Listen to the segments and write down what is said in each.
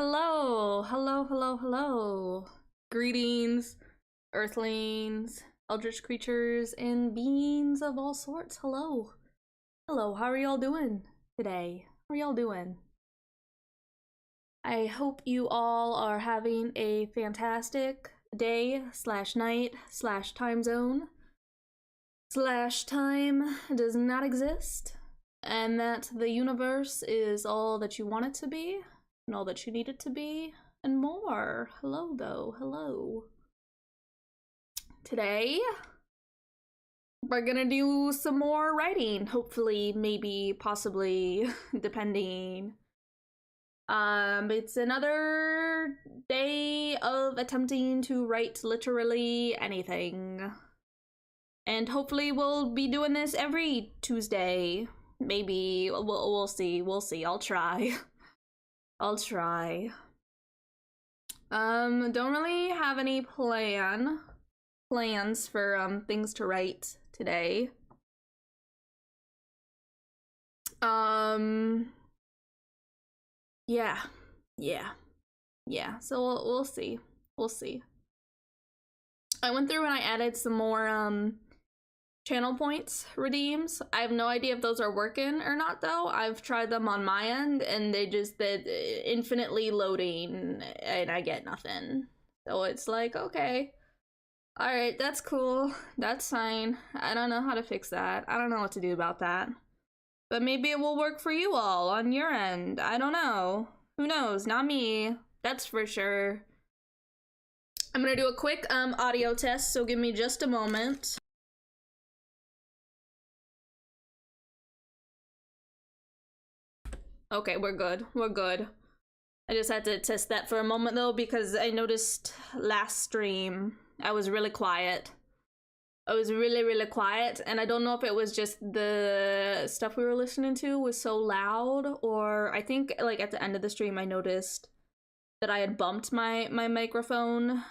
Hello, hello, hello, hello. Greetings, earthlings, eldritch creatures, and beings of all sorts. Hello. Hello, how are y'all doing today? How are y'all doing? I hope you all are having a fantastic day slash night slash time zone slash time does not exist, and that the universe is all that you want it to be and all that you need it to be and more. Hello though, hello. Today we're gonna do some more writing, hopefully, maybe, possibly, depending. It's another day of attempting to write literally anything. And hopefully we'll be doing this every Tuesday. Maybe. We'll see. We'll see. I'll try. I'll try. Don't really have any plans for things to write today. Yeah. So we'll see. We'll see. I went through and I added some more channel points redeems. I have no idea if those are working or not though. I've tried them on my end and they're infinitely loading and I get nothing. So it's like, okay, all right, that's cool, that's fine. I don't know how to fix that. I don't know what to do about that, but maybe it will work for you all on your end. I don't know. Who knows? Not me, that's for sure. I'm gonna do a quick audio test, so give me just a moment. Okay, we're good. We're good. I just had to test that for a moment though, because I noticed last stream I was really quiet. I was really quiet, and I don't know if it was just the stuff we were listening to was so loud, or I think like at the end of the stream I noticed that I had bumped my microphone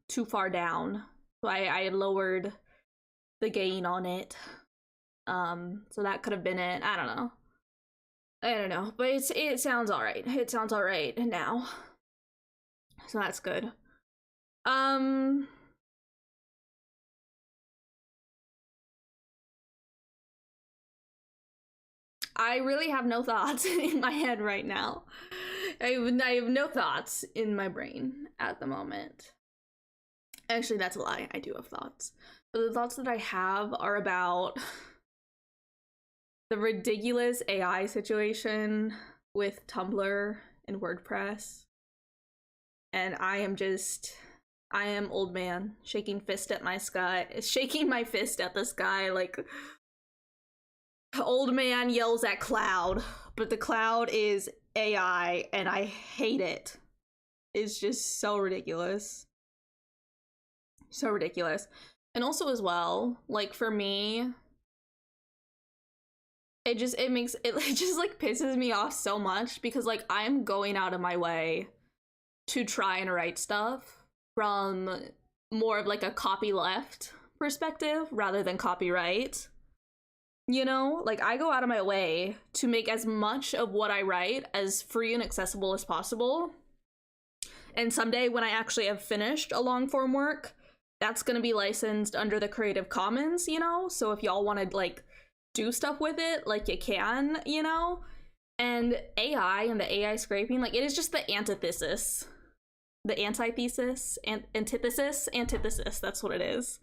too far down. So I had lowered the gain on it. So that could have been it. I don't know, but it sounds all right. It sounds all right now, so that's good. I really have no thoughts in my head right now. I have no thoughts in my brain at the moment. Actually, that's a lie. I do have thoughts, but the thoughts that I have are about the ridiculous AI situation with Tumblr and WordPress. And I am old man shaking my fist at the sky like old man yells at cloud, but the cloud is AI and I hate it. It's just so ridiculous. So ridiculous. And also as well, like for me, it just like pisses me off so much, because like I'm going out of my way to try and write stuff from more of like a copyleft perspective rather than copyright. You know, like I go out of my way to make as much of what I write as free and accessible as possible. And someday when I actually have finished a long form work, that's gonna be licensed under the Creative Commons, you know? So if y'all wanna like do stuff with it, like you can, you know? And AI and the AI scraping, like it is just the antithesis. The antithesis, antithesis, that's what it is.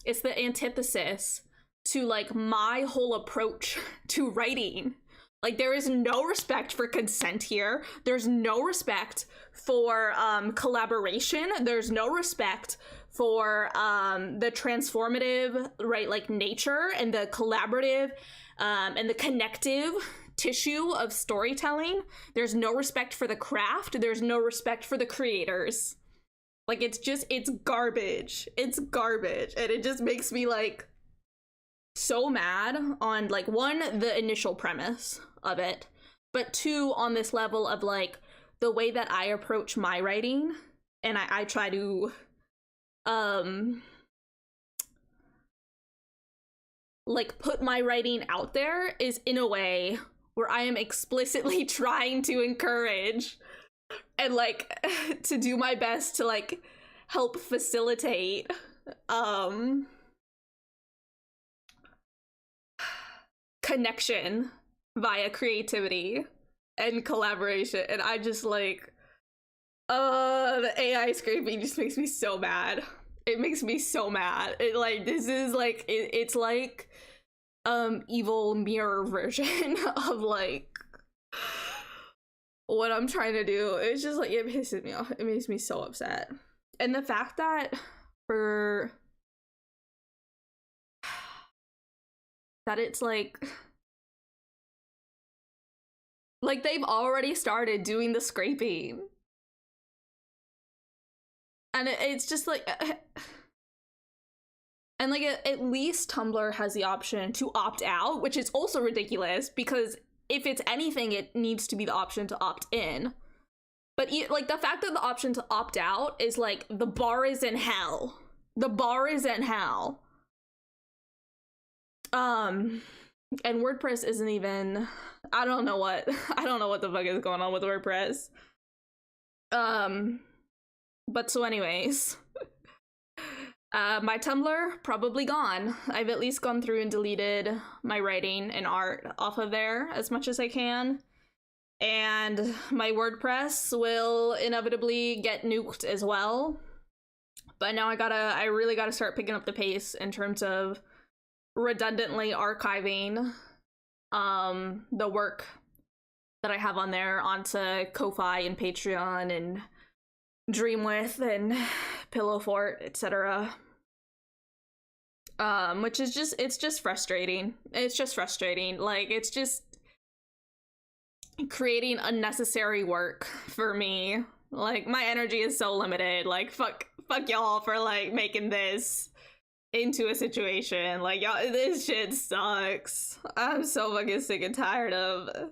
It's the antithesis to like my whole approach to writing. Like there is no respect for consent here. There's no respect for collaboration. There's no respect for the transformative, right, like nature and the collaborative and the connective tissue of storytelling. There's no respect for the craft. There's no respect for the creators. Like it's garbage. It's garbage. And it just makes me like so mad on like one, the initial premise of it, but two, on this level of like the way that I approach my writing, and I try to like put my writing out there is in a way where I am explicitly trying to encourage and like to do my best to like help facilitate connection via creativity and collaboration. And I just like the AI scraping just makes me so mad. It makes me so mad. It like this is like it's like evil mirror version of like what I'm trying to do. It's just like it pisses me off. It makes me so upset. And the fact that for that it's like they've already started doing the scraping. And it's just like and like at least Tumblr has the option to opt out, which is also ridiculous because if it's anything, it needs to be the option to opt in. But like the fact that the option to opt out is like the bar is in hell. The bar is in hell. And WordPress isn't even I don't know what the fuck is going on with WordPress. But so anyways, my Tumblr probably gone. I've at least gone through and deleted my writing and art off of there as much as I can. And my WordPress will inevitably get nuked as well. But now I really gotta start picking up the pace in terms of redundantly archiving the work that I have on there onto Ko-Fi and Patreon and Dreamwidth and Pillow Fort, etc. Which is just it's just frustrating. It's just frustrating. Like it's just creating unnecessary work for me. Like my energy is so limited. Like fuck y'all for like making this into a situation. Like y'all, this shit sucks. I'm so fucking sick and tired of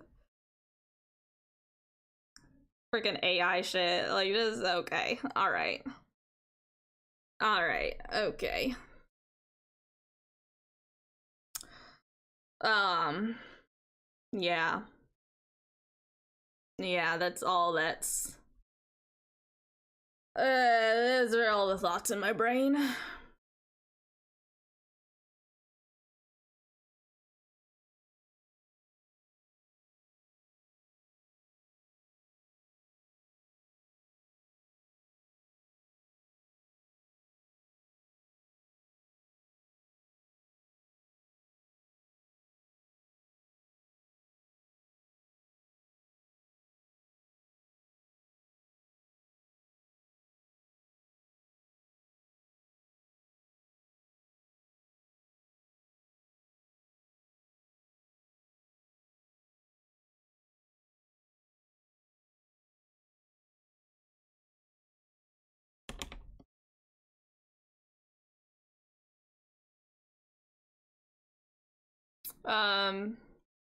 freaking AI shit. Like this. Okay, all right, okay. Yeah, that's all. Those are all the thoughts in my brain.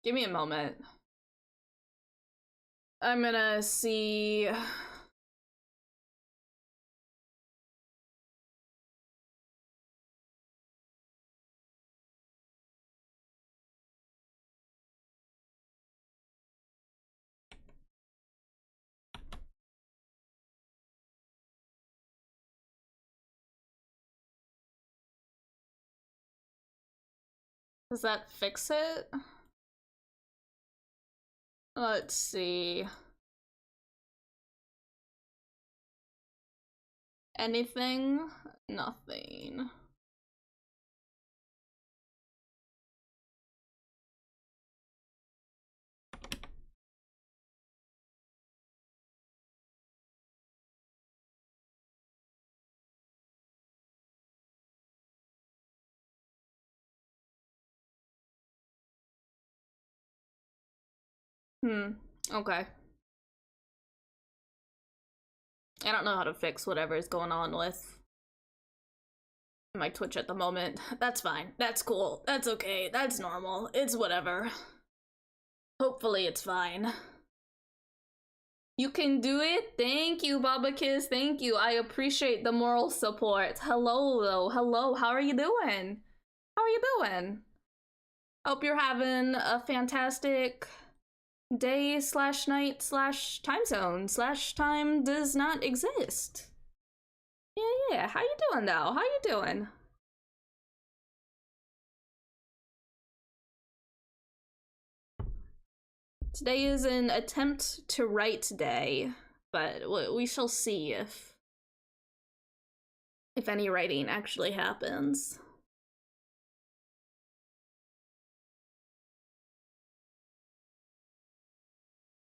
Give me a moment. I'm gonna see. Does that fix it? Let's see. Anything? Nothing. Okay. I don't know how to fix whatever is going on with my Twitch at the moment. That's fine. That's cool. That's okay. That's normal. It's whatever. Hopefully it's fine. You can do it? Thank you, Baba Kiss. Thank you. I appreciate the moral support. Hello, though. Hello. How are you doing? How are you doing? Hope you're having a fantastic day slash night slash time zone slash time does not exist. Yeah, how you doing though? How you doing? Today is an attempt to write day, but we shall see if any writing actually happens.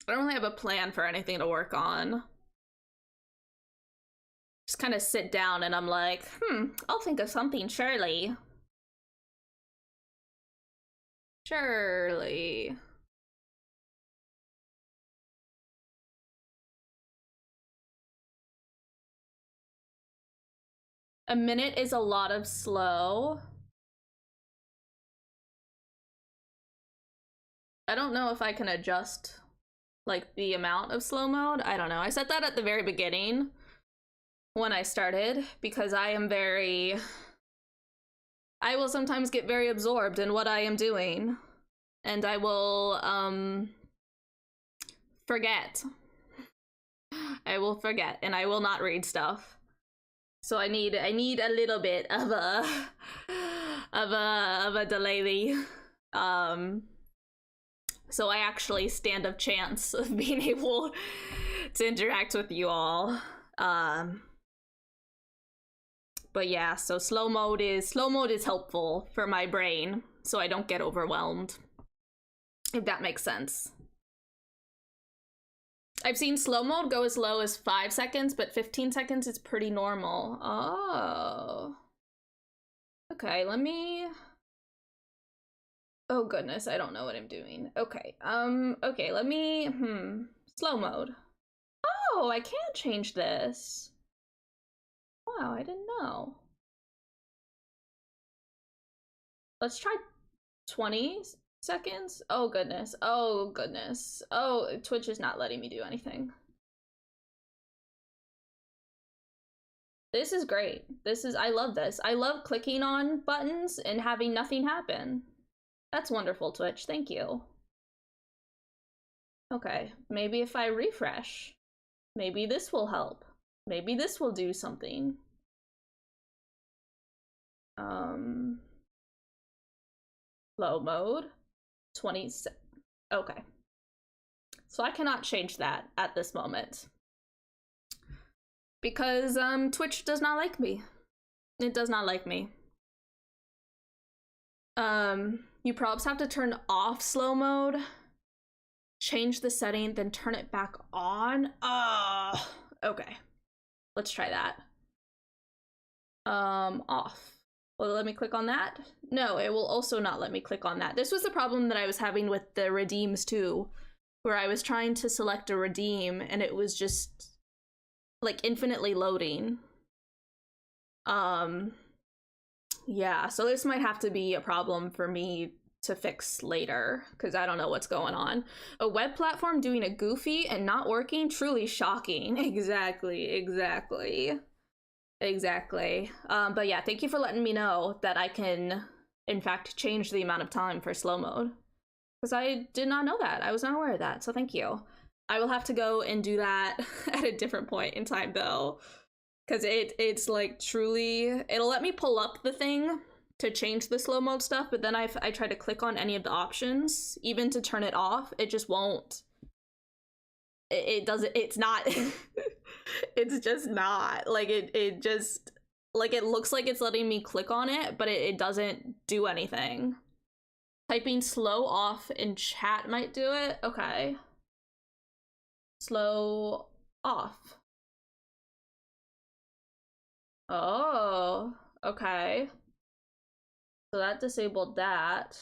I don't really have a plan for anything to work on. Just kind of sit down and I'm like, I'll think of something, surely. Surely. A minute is a lot of slow. I don't know if I can adjust like the amount of slow mode. I don't know. I set that at the very beginning when I started because I will sometimes get very absorbed in what I am doing and I will forget. I will forget and I will not read stuff. So I need a little bit of a delay. So I actually stand a chance of being able to interact with you all. But yeah, so slow mode is helpful for my brain, so I don't get overwhelmed. If that makes sense. I've seen slow mode go as low as 5 seconds, but 15 seconds is pretty normal. Oh. Okay, let me... Oh goodness, I don't know what I'm doing. Okay, okay, let me, slow mode. Oh, I can change this. Wow, I didn't know. Let's try 20 seconds. Oh goodness, oh goodness. Oh, Twitch is not letting me do anything. This is great. I love this. I love clicking on buttons and having nothing happen. That's wonderful, Twitch. Thank you. Okay, maybe if I refresh, maybe this will help. Maybe this will do something. Low mode, 20. Okay. So I cannot change that at this moment. Because Twitch does not like me. It does not like me. You probs have to turn off slow mode, change the setting, then turn it back on. Okay. Let's try that. Off. Will it let me click on that? No, it will also not let me click on that. This was the problem that I was having with the redeems too, where I was trying to select a redeem and it was just like infinitely loading. Yeah, so this might have to be a problem for me to fix later, because I don't know what's going on. A web platform doing a goofy and not working? Truly shocking. Exactly. But yeah, thank you for letting me know that I can, in fact, change the amount of time for slow mode. Because I did not know that. I was not aware of that, so thank you. I will have to go and do that at a different point in time, though. Because it's like truly, it'll let me pull up the thing to change the slow mode stuff, but then I try to click on any of the options, even to turn it off, it just won't. It doesn't, it's not, it's just not. Like, it just, like, it looks like it's letting me click on it, but it doesn't do anything. Typing slow off in chat might do it. Okay. Slow off. Oh, okay. So that disabled that.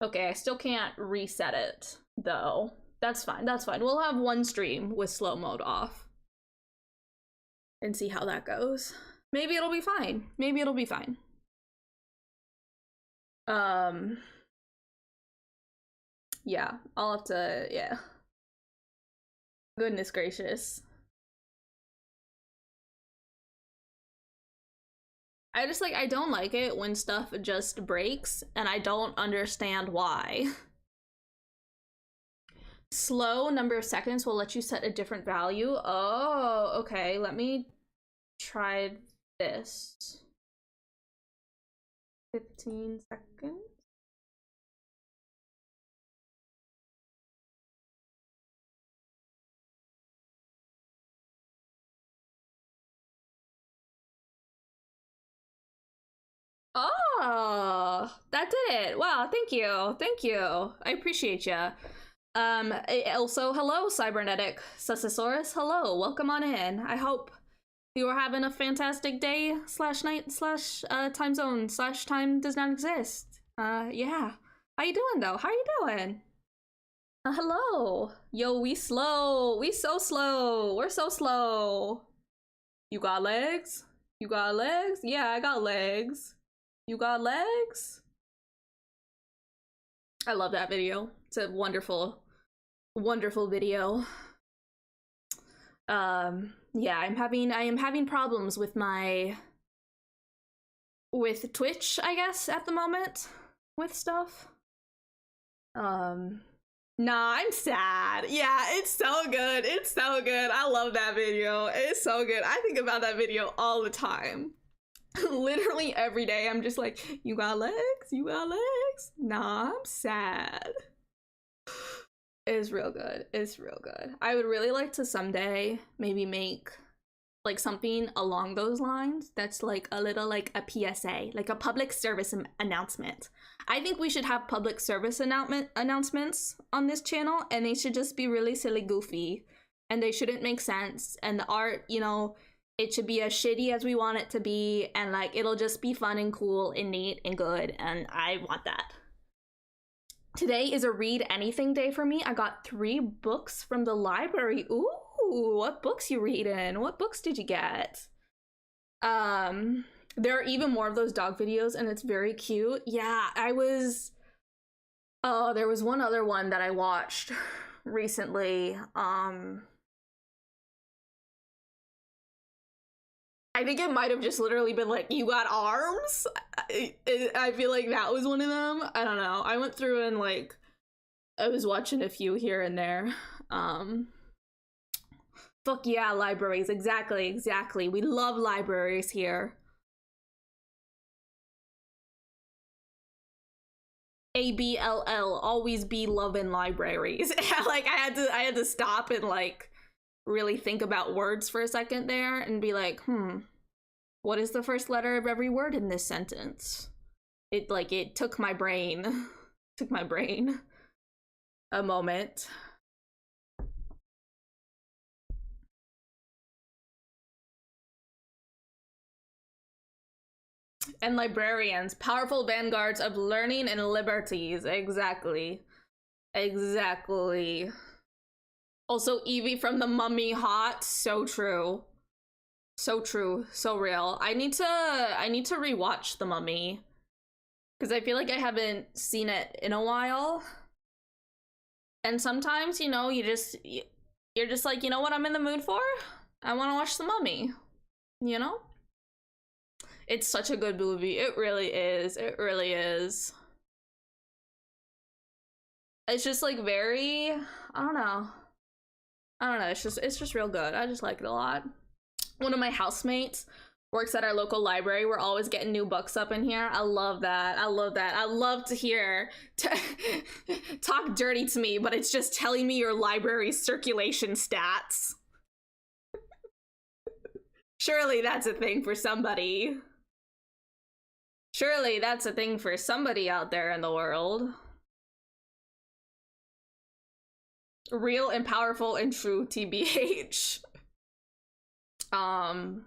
Okay, I still can't reset it, though. That's fine, that's fine. We'll have one stream with slow mode off. And see how that goes. Maybe it'll be fine. Maybe it'll be fine. Yeah, I'll have to, yeah. Goodness gracious. I just, like, I don't like it when stuff just breaks, and I don't understand why. Slow number of seconds will let you set a different value. Oh, okay. Let me try this. 15 seconds. Oh, that did it. Wow, thank you. Thank you. I appreciate you. Also, hello, Cybernetic Susasaurus. Hello, welcome on in. I hope you are having a fantastic day slash night slash time zone slash time does not exist. Yeah. How you doing, though? How you doing? Hello. Yo, we slow. We so slow. We're so slow. You got legs? You got legs? Yeah, I got legs. You got legs? I love that video. It's a wonderful, wonderful video. Yeah, I am having problems with Twitch, I guess, at the moment with stuff. Nah, I'm sad. Yeah, it's so good. It's so good. I love that video. It's so good. I think about that video all the time. Literally every day, I'm just like, you got legs? You got legs? Nah, I'm sad. It's real good. It's real good. I would really like to someday maybe make like something along those lines that's like a little like a PSA, like a public service announcement. I think we should have public service announcements on this channel, and they should just be really silly goofy, and they shouldn't make sense, and the art, you know, it should be as shitty as we want it to be, and like it'll just be fun and cool and neat and good, and I want that. Today is a read anything day for me. I got 3 books from the library. Ooh, what books you reading? What books did you get? There are even more of those dog videos, and it's very cute. Yeah, there was one other one that I watched recently. I think it might have just literally been like, you got arms? I feel like that was one of them. I don't know. I went through and like, I was watching a few here and there. Fuck yeah, libraries. Exactly, exactly. We love libraries here. ABLL, always be loving libraries. Like I had to stop and like really think about words for a second there and be like, what is the first letter of every word in this sentence? It took my brain a moment. And librarians, powerful vanguards of learning and liberties. Exactly. Exactly. Also, Evie from The Mummy, hot. So true. So true. So real. I need to rewatch The Mummy, because I feel like I haven't seen it in a while. And sometimes, you know, you're just like, you know what I'm in the mood for? I want to watch The Mummy. You know? It's such a good movie. It really is. It really is. It's just like very, I don't know. It's just real good. I just like it a lot. One of my housemates works at our local library. We're always getting new books up in here. I love that. I love that. I love to hear talk dirty to me, but it's just telling me your library's circulation stats. Surely that's a thing for somebody. Surely that's a thing for somebody out there in the world. Real and powerful and true, TBH. Oh,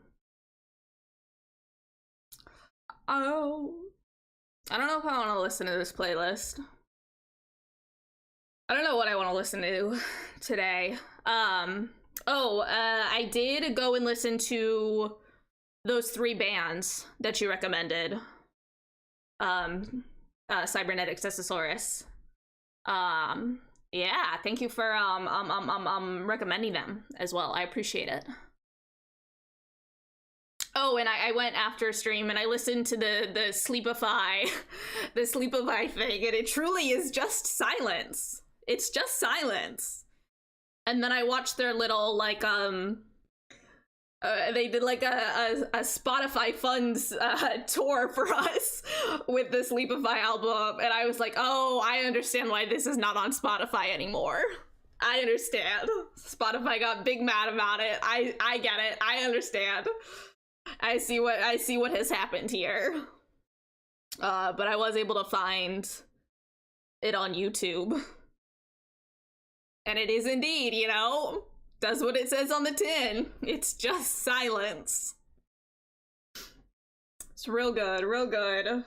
I don't know if I want to listen to this playlist. I don't know what I want to listen to today. I did go and listen to those 3 bands that you recommended. Cybernetic Susasaurus. Yeah, thank you for recommending them as well. I appreciate it. Oh, and I went after stream and I listened to the Sleepify, the Sleepify thing, and it truly is just silence. It's just silence. And then I watched their little, like, they did like a Spotify Funds tour for us with the Sleepify album, and I was like, oh, I understand why this is not on Spotify anymore. I understand. Spotify got big mad about it. I get it. I understand. I see what has happened here. But I was able to find it on YouTube. And it is indeed, you know, does what it says on the tin. It's just silence. It's real good, real good.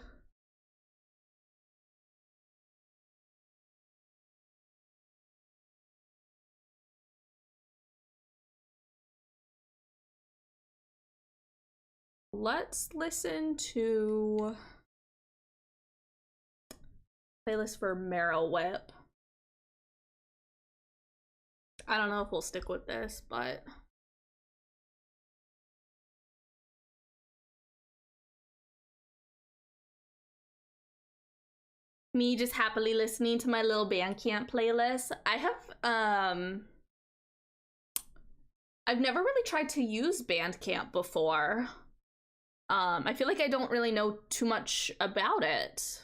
Let's listen to playlist for Marrow Whip. I don't know if we'll stick with this, but me just happily listening to my little Bandcamp playlist. I have I've never really tried to use Bandcamp before. I feel like I don't really know too much about it.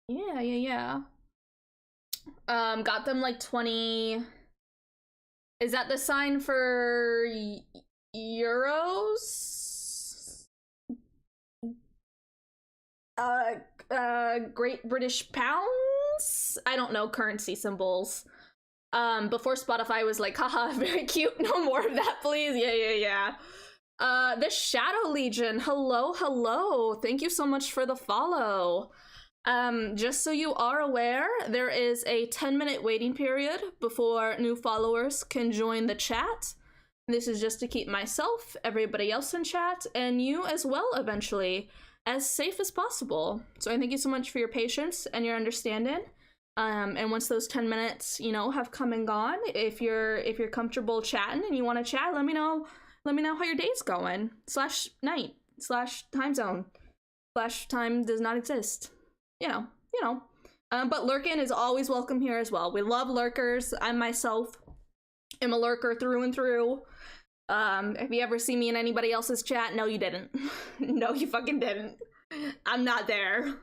Yeah. Got them like 20. Is that the sign for euros? Great British pounds? I don't know currency symbols. Before Spotify was like, haha, very cute, no more of that, please. Yeah. The Shadow Legion, hello. Thank you so much for the follow. Just so you are aware, there is a 10-minute waiting period before new followers can join the chat. This is just to keep myself, everybody else in chat, and you as well eventually, as safe as possible. So I thank you so much for your patience and your understanding. And once those 10 minutes, you know, have come and gone, if you're comfortable chatting and you want to chat, let me know how your day's going. /night /time zone /time does not exist. You know. But lurking is always welcome here as well. We love lurkers. I myself am a lurker through and through. If you ever see me in anybody else's chat, no, you didn't. No, you fucking didn't. I'm not there.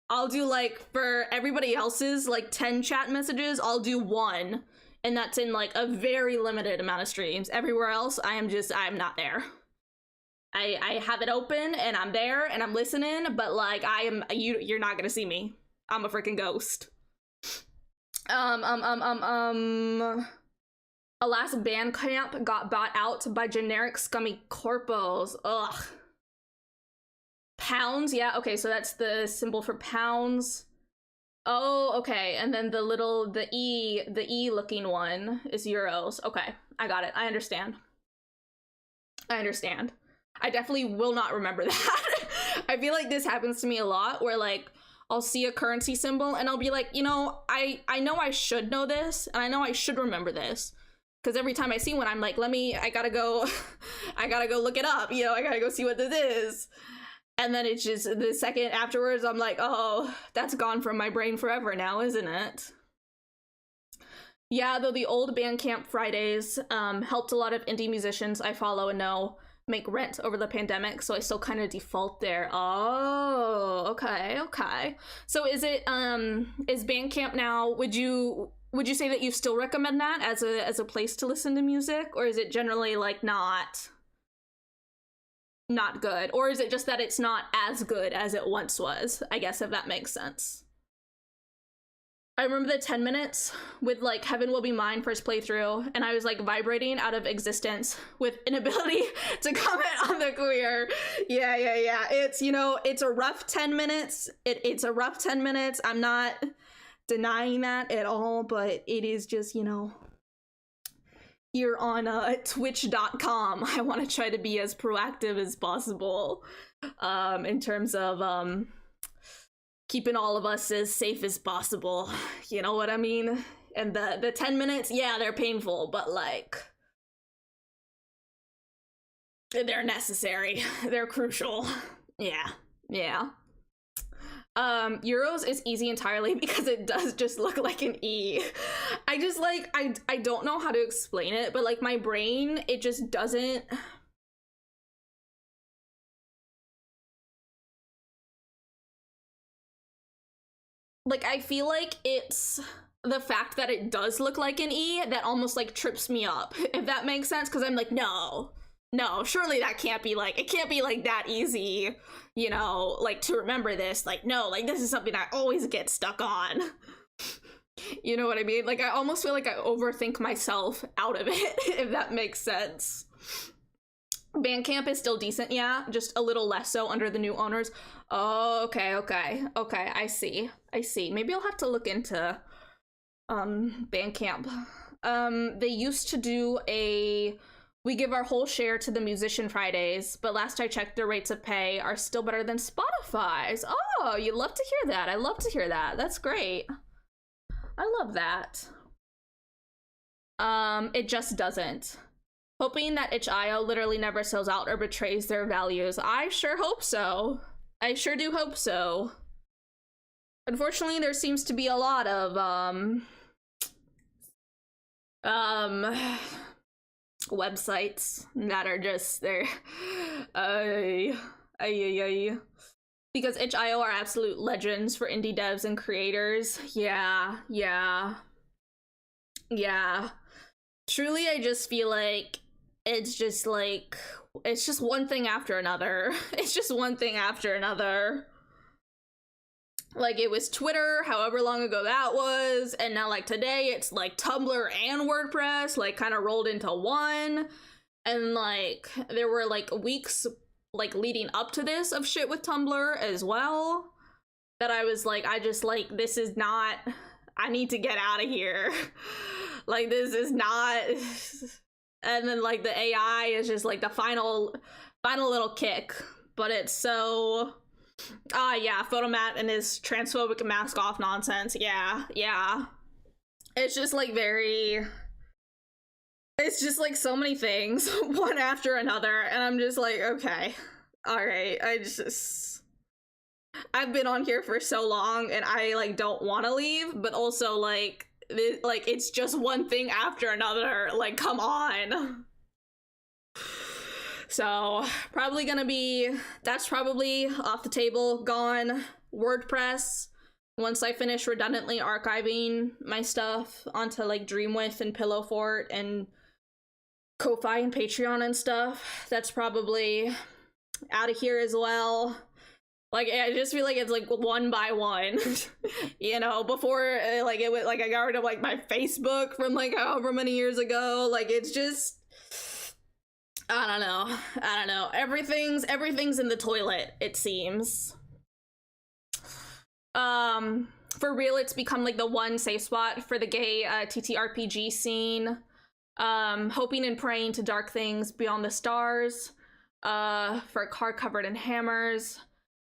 I'll do, like, for everybody else's, like, 10 chat messages, I'll do 1. And that's in, like, a very limited amount of streams. Everywhere else, I'm not there. I have it open and I'm there and I'm listening, but like you're not gonna see me. I'm a freaking ghost. Alas, Bandcamp got bought out by generic scummy corpos. Ugh. Pounds, yeah, okay, so that's the symbol for pounds. Oh, okay, and then the E looking one is euros. Okay, I got it. I understand. I definitely will not remember that. I feel like this happens to me a lot, where like I'll see a currency symbol and I'll be like, you know, I know I should know this, and I know I should remember this, because every time I see one, I'm like, I gotta go look it up, you know, I gotta go see what this is. And then it's just the second afterwards, I'm like, oh, that's gone from my brain forever now, isn't it? Yeah, though the old Bandcamp Fridays helped a lot of indie musicians I follow and know make rent over the pandemic, so I still kind of default there. Oh, okay. So is it is Bandcamp now, would you say that you still recommend that as a place to listen to music, or is it generally like not good, or is it just that it's not as good as it once was, I guess, if that makes sense? I remember the 10 minutes with like Heaven Will Be Mine first playthrough, and I was like vibrating out of existence with inability to comment on the queer. Yeah. It's, you know, it's a rough 10 minutes. It's a rough 10 minutes. I'm not denying that at all, but it is just, you know, here on twitch.com, I want to try to be as proactive as possible in terms of keeping all of us as safe as possible, you know what I mean? And the 10 minutes, yeah, they're painful, but like, they're necessary. They're crucial. Yeah. Euros is easy entirely because it does just look like an E. I just like, I don't know how to explain it, but like my brain, it just doesn't. Like, I feel like it's the fact that it does look like an E that almost like trips me up, if that makes sense, because I'm like, no, surely that can't be like, it can't be like that easy, you know, like to remember this. Like, no, like this is something I always get stuck on. You know what I mean? Like, I almost feel like I overthink myself out of it, if that makes sense. Bandcamp is still decent, yeah, just a little less so under the new owners. Oh, okay, I see. Maybe I'll have to look into Bandcamp. They used to do we give our whole share to the Musician Fridays, but last I checked, their rates of pay are still better than Spotify's. Oh, you love to hear that. I love to hear that. That's great. I love that. It just doesn't. Hoping that itch.io literally never sells out or betrays their values. I sure hope so. I sure do hope so. Unfortunately, there seems to be a lot of websites that are just there. Because itch.io are absolute legends for indie devs and creators. Yeah. Truly, I just feel like it's just one thing after another. It's just one thing after another. Like, it was Twitter, however long ago that was, and now, like, today, it's, like, Tumblr and WordPress, like, kind of rolled into one, and, like, there were, like, weeks, like, leading up to this of shit with Tumblr as well, that I was, like, this is not, I need to get out of here. Like, this is not, and then, like, the AI is just, like, the final little kick, but it's so... yeah, Photomat and his transphobic mask off nonsense. Yeah. It's just like it's just like so many things, one after another, and I'm just like, okay, all right, I've been on here for so long, and I like don't want to leave, but also like it's just one thing after another. Like, come on. So that's probably off the table, gone. WordPress, once I finish redundantly archiving my stuff onto like Dreamwidth and Pillowfort and Ko-Fi and Patreon and stuff, that's probably out of here as well. Like, I just feel like it's like one by one, you know, before like it was like I got rid of like my Facebook from like however many years ago. Like, it's just, I don't know. Everything's in the toilet, it seems. For real, it's become like the one safe spot for the gay TTRPG scene. Hoping and praying to dark things beyond the stars. For a car covered in hammers.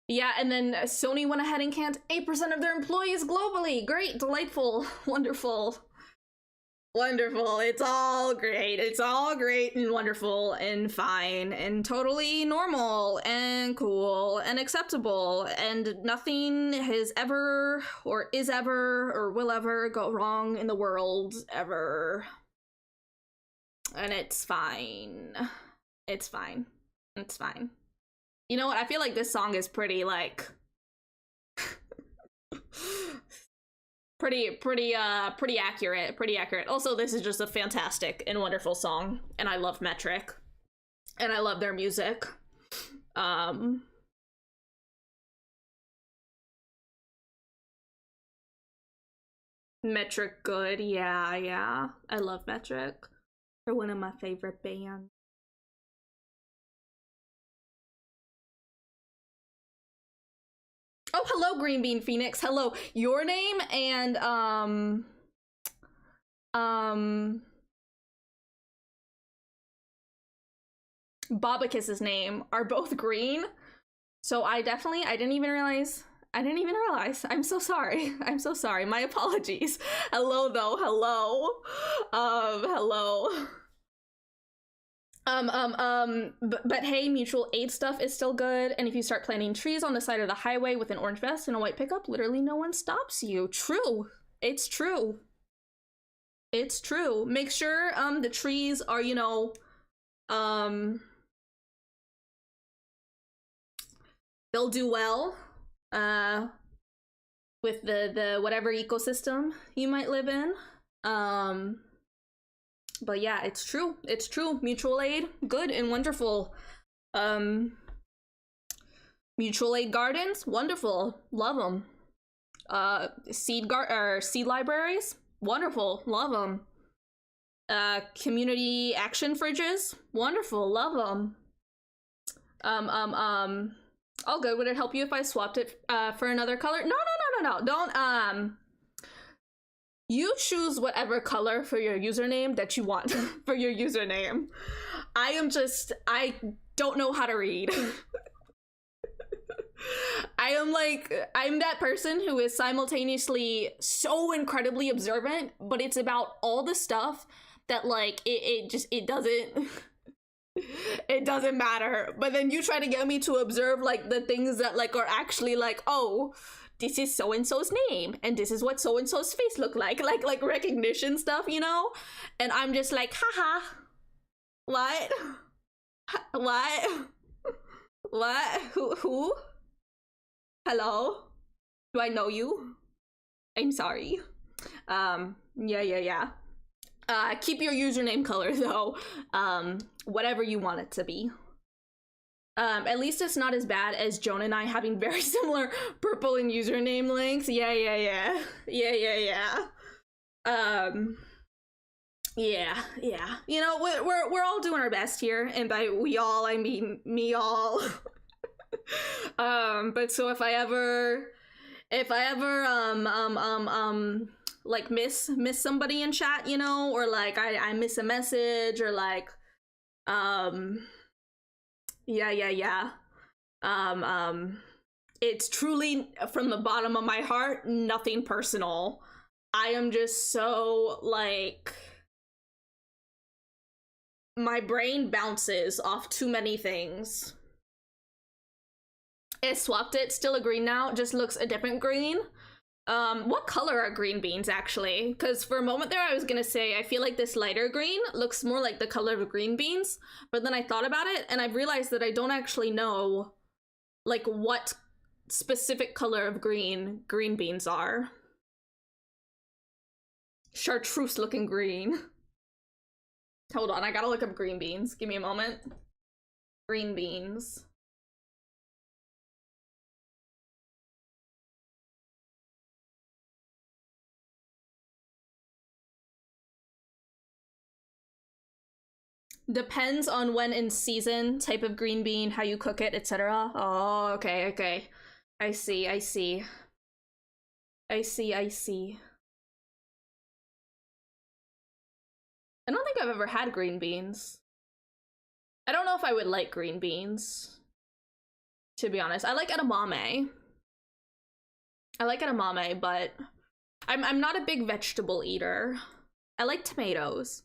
Yeah, and then Sony went ahead and canned 8% of their employees globally. Great, delightful, wonderful. It's all great. It's all great and wonderful and fine and totally normal and cool and acceptable, and nothing has ever or is ever or will ever go wrong in the world ever. And it's fine. It's fine. You know what? I feel like this song is pretty like pretty accurate. Also, this is just a fantastic and wonderful song, and I love Metric, and I love their music. Metric good, yeah. I love Metric. They're one of my favorite bands. Oh, hello, Green Bean Phoenix. Hello. Your name and Bobakiss's name are both green. So I didn't even realize. I'm so sorry. My apologies. Hello though. Hello. Hello. But hey, mutual aid stuff is still good. And if you start planting trees on the side of the highway with an orange vest and a white pickup, literally no one stops you. True. It's true. It's true. Make sure, the trees are, you know, they'll do well, with the whatever ecosystem you might live in. But yeah, it's true. It's true. Mutual aid, good and wonderful. Mutual aid gardens, wonderful. Love them. Seed libraries, wonderful. Love them. Community action fridges, wonderful. Love them. All good. Would it help you if I swapped it for another color? No. Don't, you choose whatever color for your username that you want for your username. I don't know how to read. I'm that person who is simultaneously so incredibly observant, but it's about all the stuff that, like, it doesn't it doesn't matter. But then you try to get me to observe, like, the things that, like, are actually like, oh, this is so-and-so's name, and this is what so-and-so's face look like recognition stuff, you know? And I'm just like, haha, what? What? Who? Hello? Do I know you? I'm sorry. Yeah. Keep your username color, though. Whatever you want it to be. At least it's not as bad as Joan and I having very similar purple and username links. Yeah. Yeah. You know, we're all doing our best here, and by we all, I mean me all. But so if I ever like miss somebody in chat, you know, or like I miss a message, or like yeah. It's truly from the bottom of my heart, nothing personal. I am just so, like, my brain bounces off too many things. It swapped it, still a green now, just looks a different green. What color are green beans, actually? Because for a moment there I was gonna say I feel like this lighter green looks more like the color of green beans, but then I thought about it and I've realized that I don't actually know, like, what specific color of green beans are. Chartreuse looking green. Hold on, I gotta look up green beans. Give me a moment. Green beans. Depends on when in season, type of green bean, how you cook it, etc. Oh, okay. I see. I don't think I've ever had green beans. I don't know if I would like green beans, to be honest. I like edamame. But I'm not a big vegetable eater. I like tomatoes.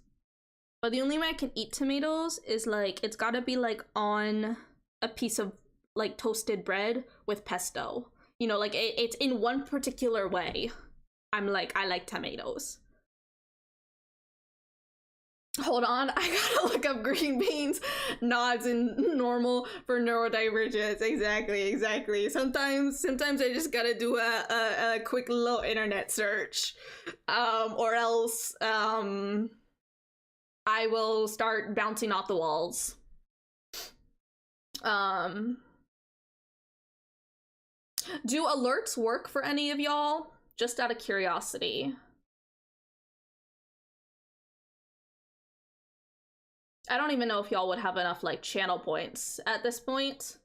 But the only way I can eat tomatoes is, like, it's gotta be, like, on a piece of, like, toasted bread with pesto. You know, like, it's in one particular way. I'm like, I like tomatoes. Hold on, I gotta look up green beans, nods, and normal for neurodivergence. Exactly. Sometimes I just gotta do a quick little internet search. Or else, I will start bouncing off the walls. Do alerts work for any of y'all? Just out of curiosity. I don't even know if y'all would have enough, like, channel points at this point.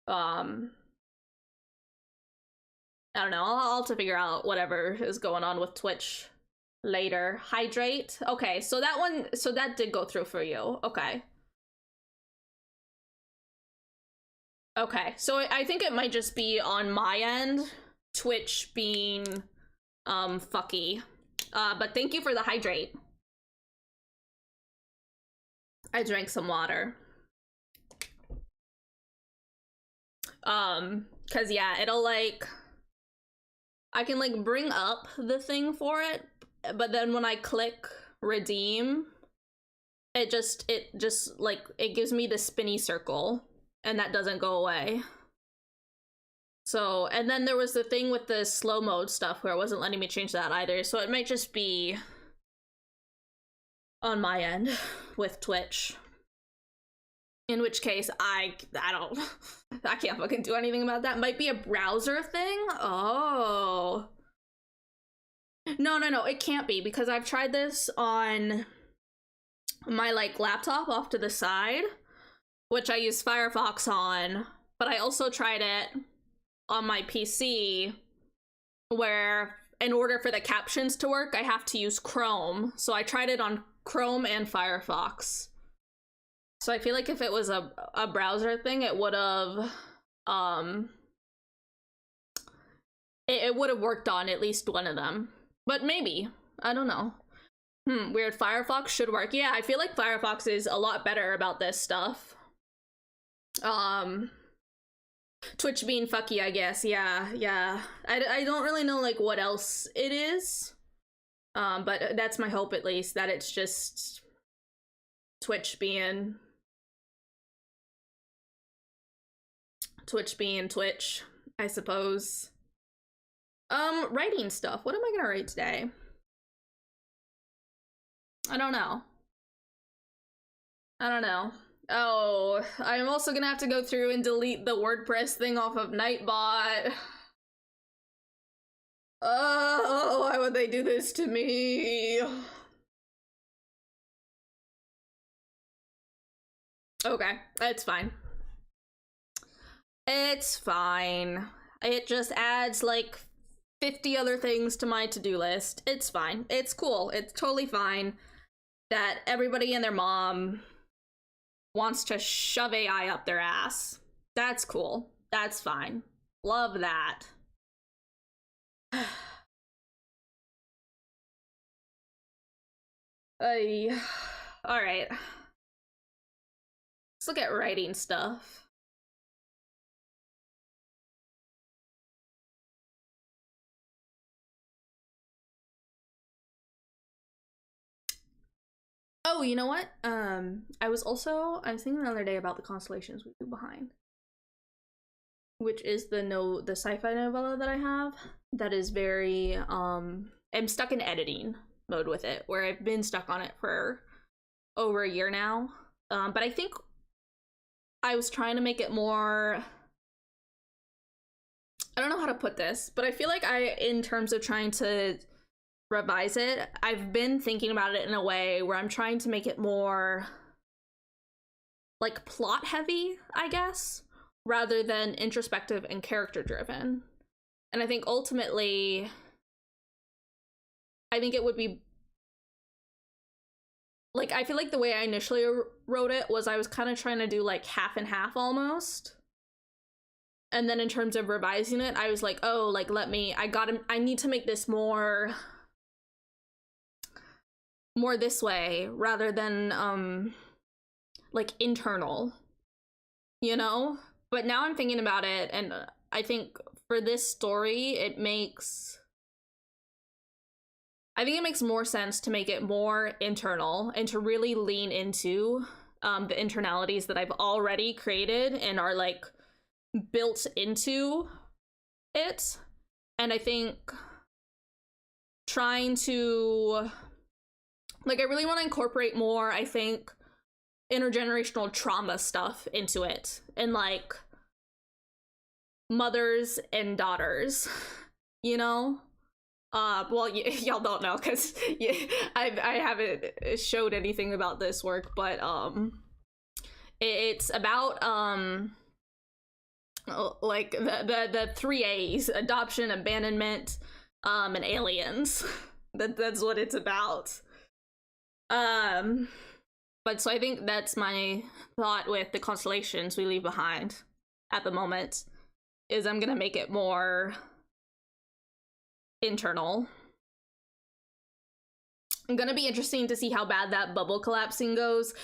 I don't know. I'll have to figure out whatever is going on with Twitch later. Hydrate. Okay, so that did go through for you. Okay, so I think it might just be on my end, Twitch being fucky. But thank you for the hydrate. I drank some water. Cause yeah, it'll like, I can like bring up the thing for it, but then when I click redeem, it just like, it gives me the spinny circle and that doesn't go away. So, and then there was the thing with the slow mode stuff where it wasn't letting me change that either. So it might just be on my end with Twitch. In which case, I can't fucking do anything about that. Might be a browser thing? Oh. No, it can't be, because I've tried this on my, like, laptop off to the side, which I use Firefox on, but I also tried it on my PC, where in order for the captions to work, I have to use Chrome. So I tried it on Chrome and Firefox. So I feel like if it was a browser thing, it would have, it would have worked on at least one of them. But maybe, I don't know. Weird, Firefox should work. Yeah, I feel like Firefox is a lot better about this stuff. Twitch being fucky, I guess. Yeah. I don't really know, like, what else it is. But that's my hope, at least, that it's just Twitch being Twitch, I suppose. Writing stuff. What am I gonna write today? I don't know. Oh, I'm also gonna have to go through and delete the WordPress thing off of Nightbot. Oh, why would they do this to me? Okay, it's fine. It's fine. It just adds like 50 other things to my to-do list. It's fine. It's cool. It's totally fine that everybody and their mom wants to shove AI up their ass. That's cool. That's fine. Love that. Alright. Let's look at writing stuff. Oh, you know what? I was thinking the other day about the constellations we leave behind, which is the sci-fi novella that I have that is very I'm stuck in editing mode with it, where I've been stuck on it for over a year now. But I think I was trying to make it more, I don't know how to put this, but I feel like in terms of trying to revise it, I've been thinking about it in a way where I'm trying to make it more like plot heavy, I guess, rather than introspective and character driven. And I think ultimately, I think it would be like, I feel like the way I initially wrote it was I was kind of trying to do like half and half almost. And then in terms of revising it, I was like, oh, like, I need to make this more this way rather than like internal, you know? But now I'm thinking about it, and I think for this story it makes more sense to make it more internal and to really lean into the internalities that I've already created and are like built into it. And I think trying to, like, I really want to incorporate more, I think, intergenerational trauma stuff into it, and like mothers and daughters, you know? Well, y'all don't know because I haven't showed anything about this work, but it's about like the 3 A's: adoption, abandonment, and aliens. That's what it's about. But so I think that's my thought with the constellations we leave behind at the moment, is I'm gonna make it more internal. gonna be interesting to see how bad that bubble collapsing goes.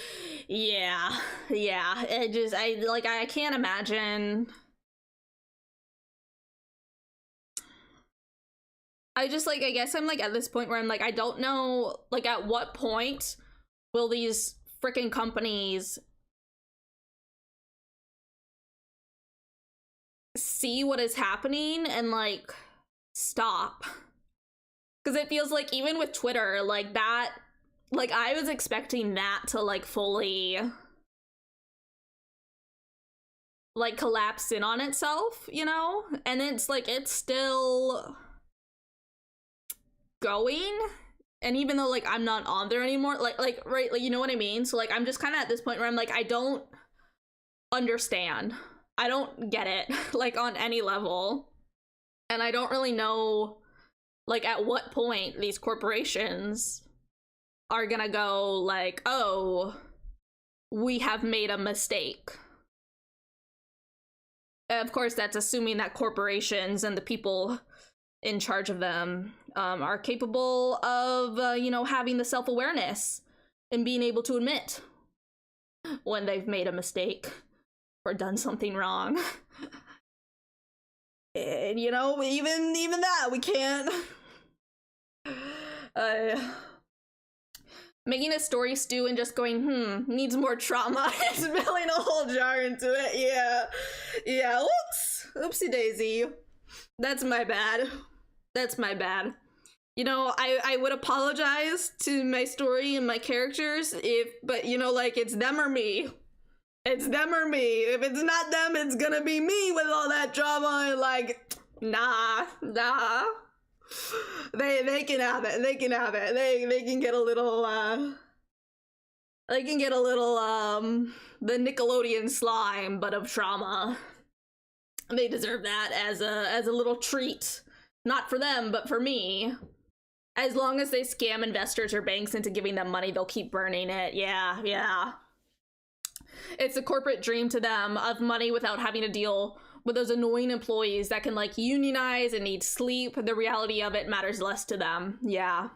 Yeah, I can't imagine. I guess I'm like at this point where I'm like, I don't know, like at what point will these freaking companies see what is happening and like stop? Because it feels like even with Twitter, like that, like I was expecting that to like fully like collapse in on itself, you know? And it's like, it's still going. And even though like I'm not on there anymore, right, like you know what I mean? So like I'm just kind of at this point where I'm like, I don't understand. I don't get it, like on any level. And I don't really know like at what point these corporations are gonna go like, oh, we have made a mistake. Of course, that's assuming that corporations and the people in charge of them are capable of, you know, having the self-awareness and being able to admit when they've made a mistake or done something wrong. And, you know, even that, we can't. Making a story stew and just going, needs more trauma. Spilling a whole jar into it. Yeah, whoops. Oopsie daisy. That's my bad. You know, I would apologize to my story and my characters but you know, like, it's them or me. It's them or me. If it's not them, it's gonna be me with all that drama and like, nah. They can have it. They can get a little the Nickelodeon slime, but of trauma. They deserve that as a little treat. Not for them, but for me. As long as they scam investors or banks into giving them money, they'll keep burning it. Yeah. It's a corporate dream to them of money without having to deal with those annoying employees that can like unionize and need sleep. The reality of it matters less to them. Yeah.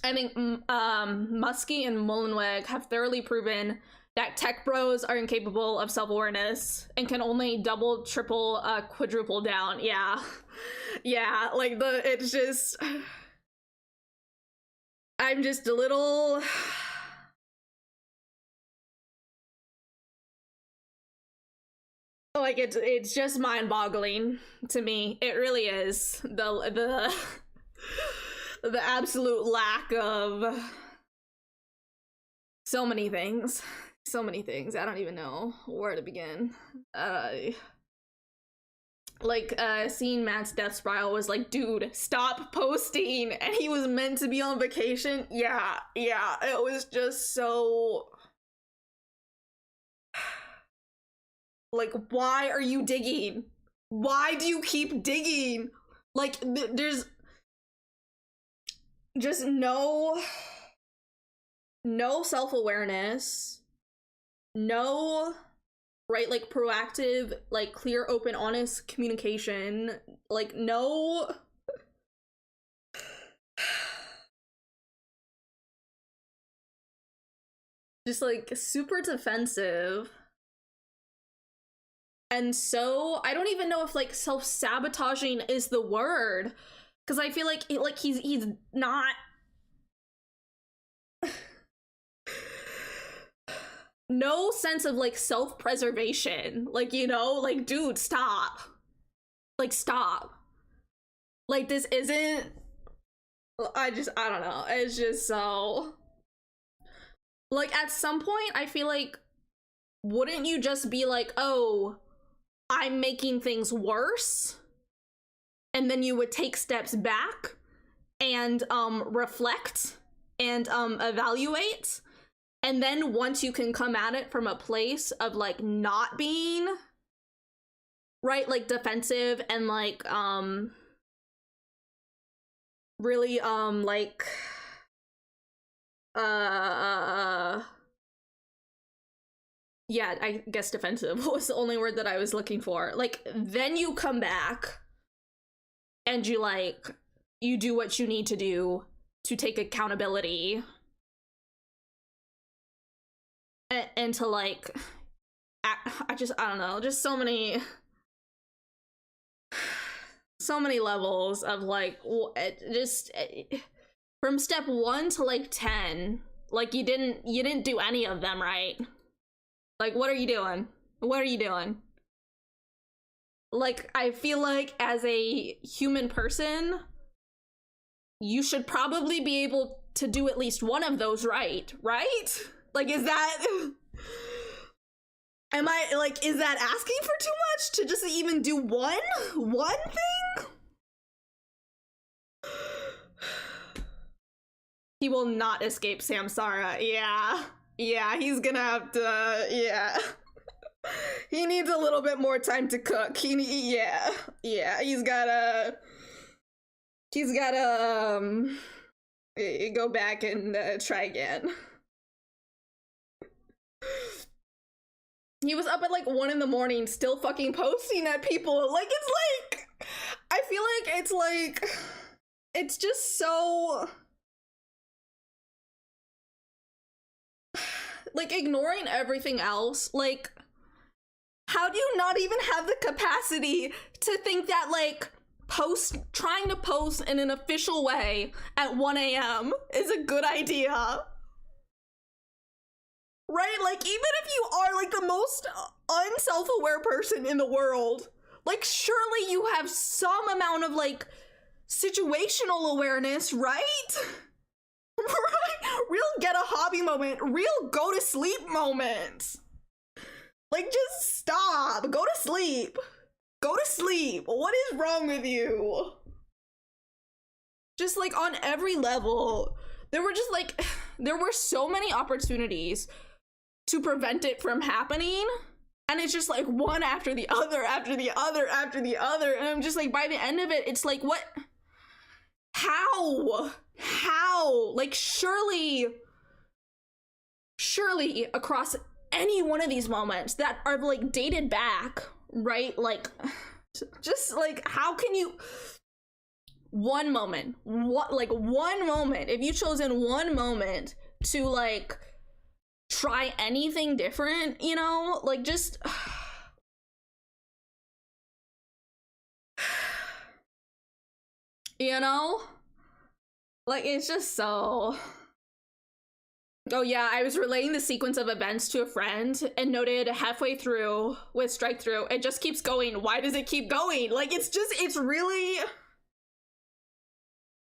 I think Muskie and Mullenweg have thoroughly proven that tech bros are incapable of self-awareness and can only double, triple, quadruple down. Yeah, like it's just, I'm just a little, like it's just mind-boggling to me. It really is. The absolute lack of so many things. I don't even know where to begin. Seeing Matt's death spiral was like, dude, stop posting, and he was meant to be on vacation. Yeah, it was just so like, why are you digging? Why do you keep digging? Like, there's just no self-awareness, no, right, like, proactive, like, clear, open, honest communication, like, no, just, like, super defensive. And so, I don't even know if, like, self-sabotaging is the word, because I feel like, he's not... no sense of, like, self-preservation. Like, you know, like, dude, stop. Like, stop. Like, this isn't... I don't know. It's just so... like, at some point, I feel like, wouldn't you just be like, oh, I'm making things worse? And then you would take steps back and, reflect and, evaluate. And then once you can come at it from a place of, like, not being, right, like, defensive and, like, really, like, yeah, I guess defensive was the only word that I was looking for. Like, then you come back and you, like, you do what you need to do to take accountability and to like I don't know, just so many levels of like just from step 1 to like 10, like you didn't do any of them right. Like, what are you doing? What are you doing? Like, I feel like as a human person, you should probably be able to do at least one of those right? Like, is that am I like, is that asking for too much to just even do one thing? He will not escape Samsara. Yeah, he's gonna have to, yeah. He needs a little bit more time to cook. Yeah, he's gotta go back and try again. He was up at like 1 in the morning still fucking posting at people. Like, it's like, I feel like it's like, it's just so like ignoring everything else. Like, how do you not even have the capacity to think that like trying to post in an official way at 1 a.m. is a good idea? Right? Like, even if you are like the most unself-aware person in the world, like surely you have some amount of like situational awareness, right? Right? Real get a hobby moment, real go to sleep moments. Like, just stop. Go to sleep. Go to sleep. What is wrong with you? Just like on every level, there were so many opportunities to prevent it from happening. And it's just like one after the other, after the other, after the other. And I'm just like, by the end of it, it's like, what? How? Like, surely across any one of these moments that are like dated back, right? Like, just like, how can you, one moment, if you chosen one moment to like try anything different, you know, like just you know, like, it's just so. Oh yeah, I was relaying the sequence of events to a friend and noted halfway through with strike through, it just keeps going. Why does it keep going? Like, it's really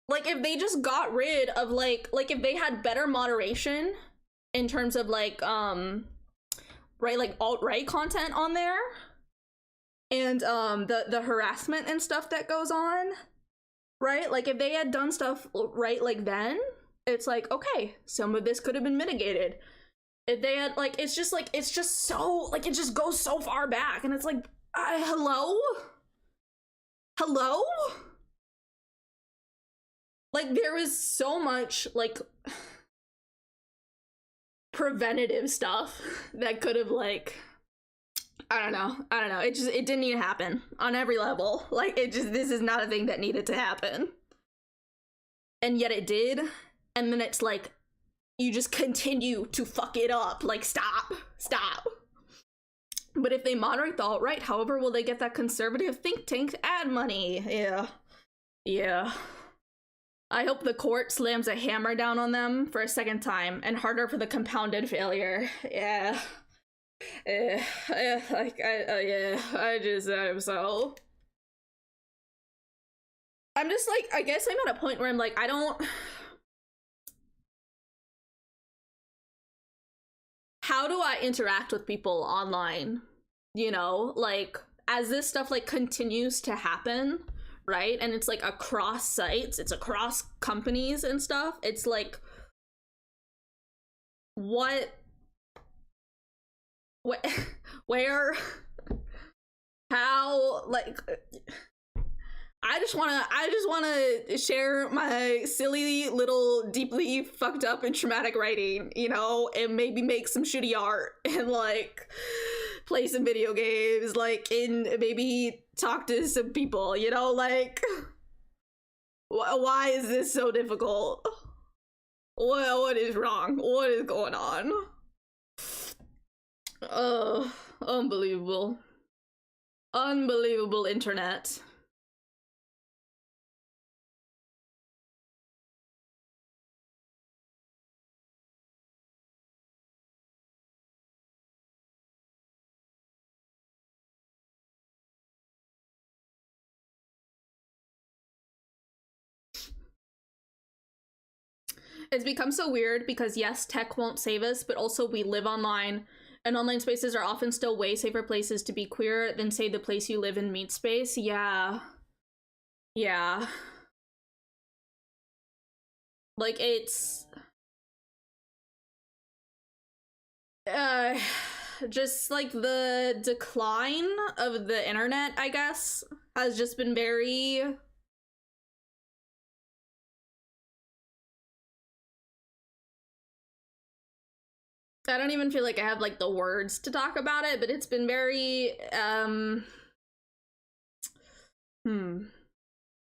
like, if they just got rid of like if they had better moderation in terms of like right, like alt-right content on there and the harassment and stuff that goes on, right? Like, if they had done stuff right, like, then it's like, okay, some of this could have been mitigated. If they had like, it's just so like, it just goes so far back, and it's like, hello, like, there was so much like preventative stuff that could have like, I don't know, it didn't need to happen on every level. Like, this is not a thing that needed to happen, and yet it did. And then it's like, you just continue to fuck it up. Like, stop. But if they moderate the alt-right, however will they get that conservative think tank ad money? Yeah. I hope the court slams a hammer down on them for a second time, and harder for the compounded failure. Yeah. I'm just like, I guess I'm at a point where I'm like, how do I interact with people online? You know, like, as this stuff like continues to happen, right? And it's like across sites, it's across companies and stuff. It's like, what, where, how, like, I just want to share my silly little deeply fucked up and traumatic writing, you know, and maybe make some shitty art and like play some video games, like, and maybe talk to some people, you know, like, Why is this so difficult? What is wrong? What is going on? Unbelievable. Unbelievable internet. It's become so weird because yes, tech won't save us, but also we live online, and online spaces are often still way safer places to be queer than, say, the place you live in meet space. Yeah. Yeah. Like, it's... just, like, the decline of the internet, I guess, has just been very... I don't even feel like I have, like, the words to talk about it, but it's been very,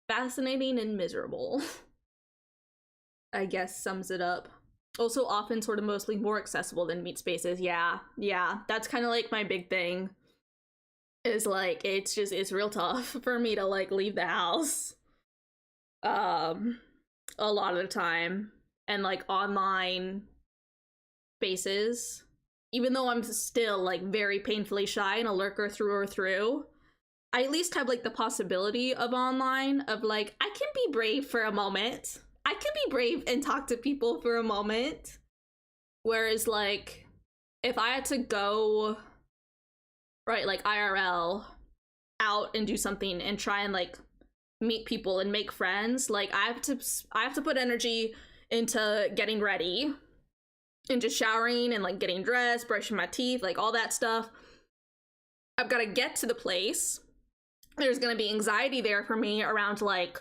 fascinating and miserable. I guess sums it up. Also often sort of mostly more accessible than meet spaces. Yeah, that's kind of like my big thing. Is like, it's real tough for me to like leave the house. A lot of the time. And like online spaces, even though I'm still like very painfully shy and a lurker through or through, I at least have like the possibility of online of like, I can be brave for a moment. I can be brave and talk to people for a moment. Whereas like, if I had to go, right, like IRL out and do something and try and like meet people and make friends, like I have to put energy into getting ready and just showering and like getting dressed, brushing my teeth, like all that stuff. I've got to get to the place. There's going to be anxiety there for me around like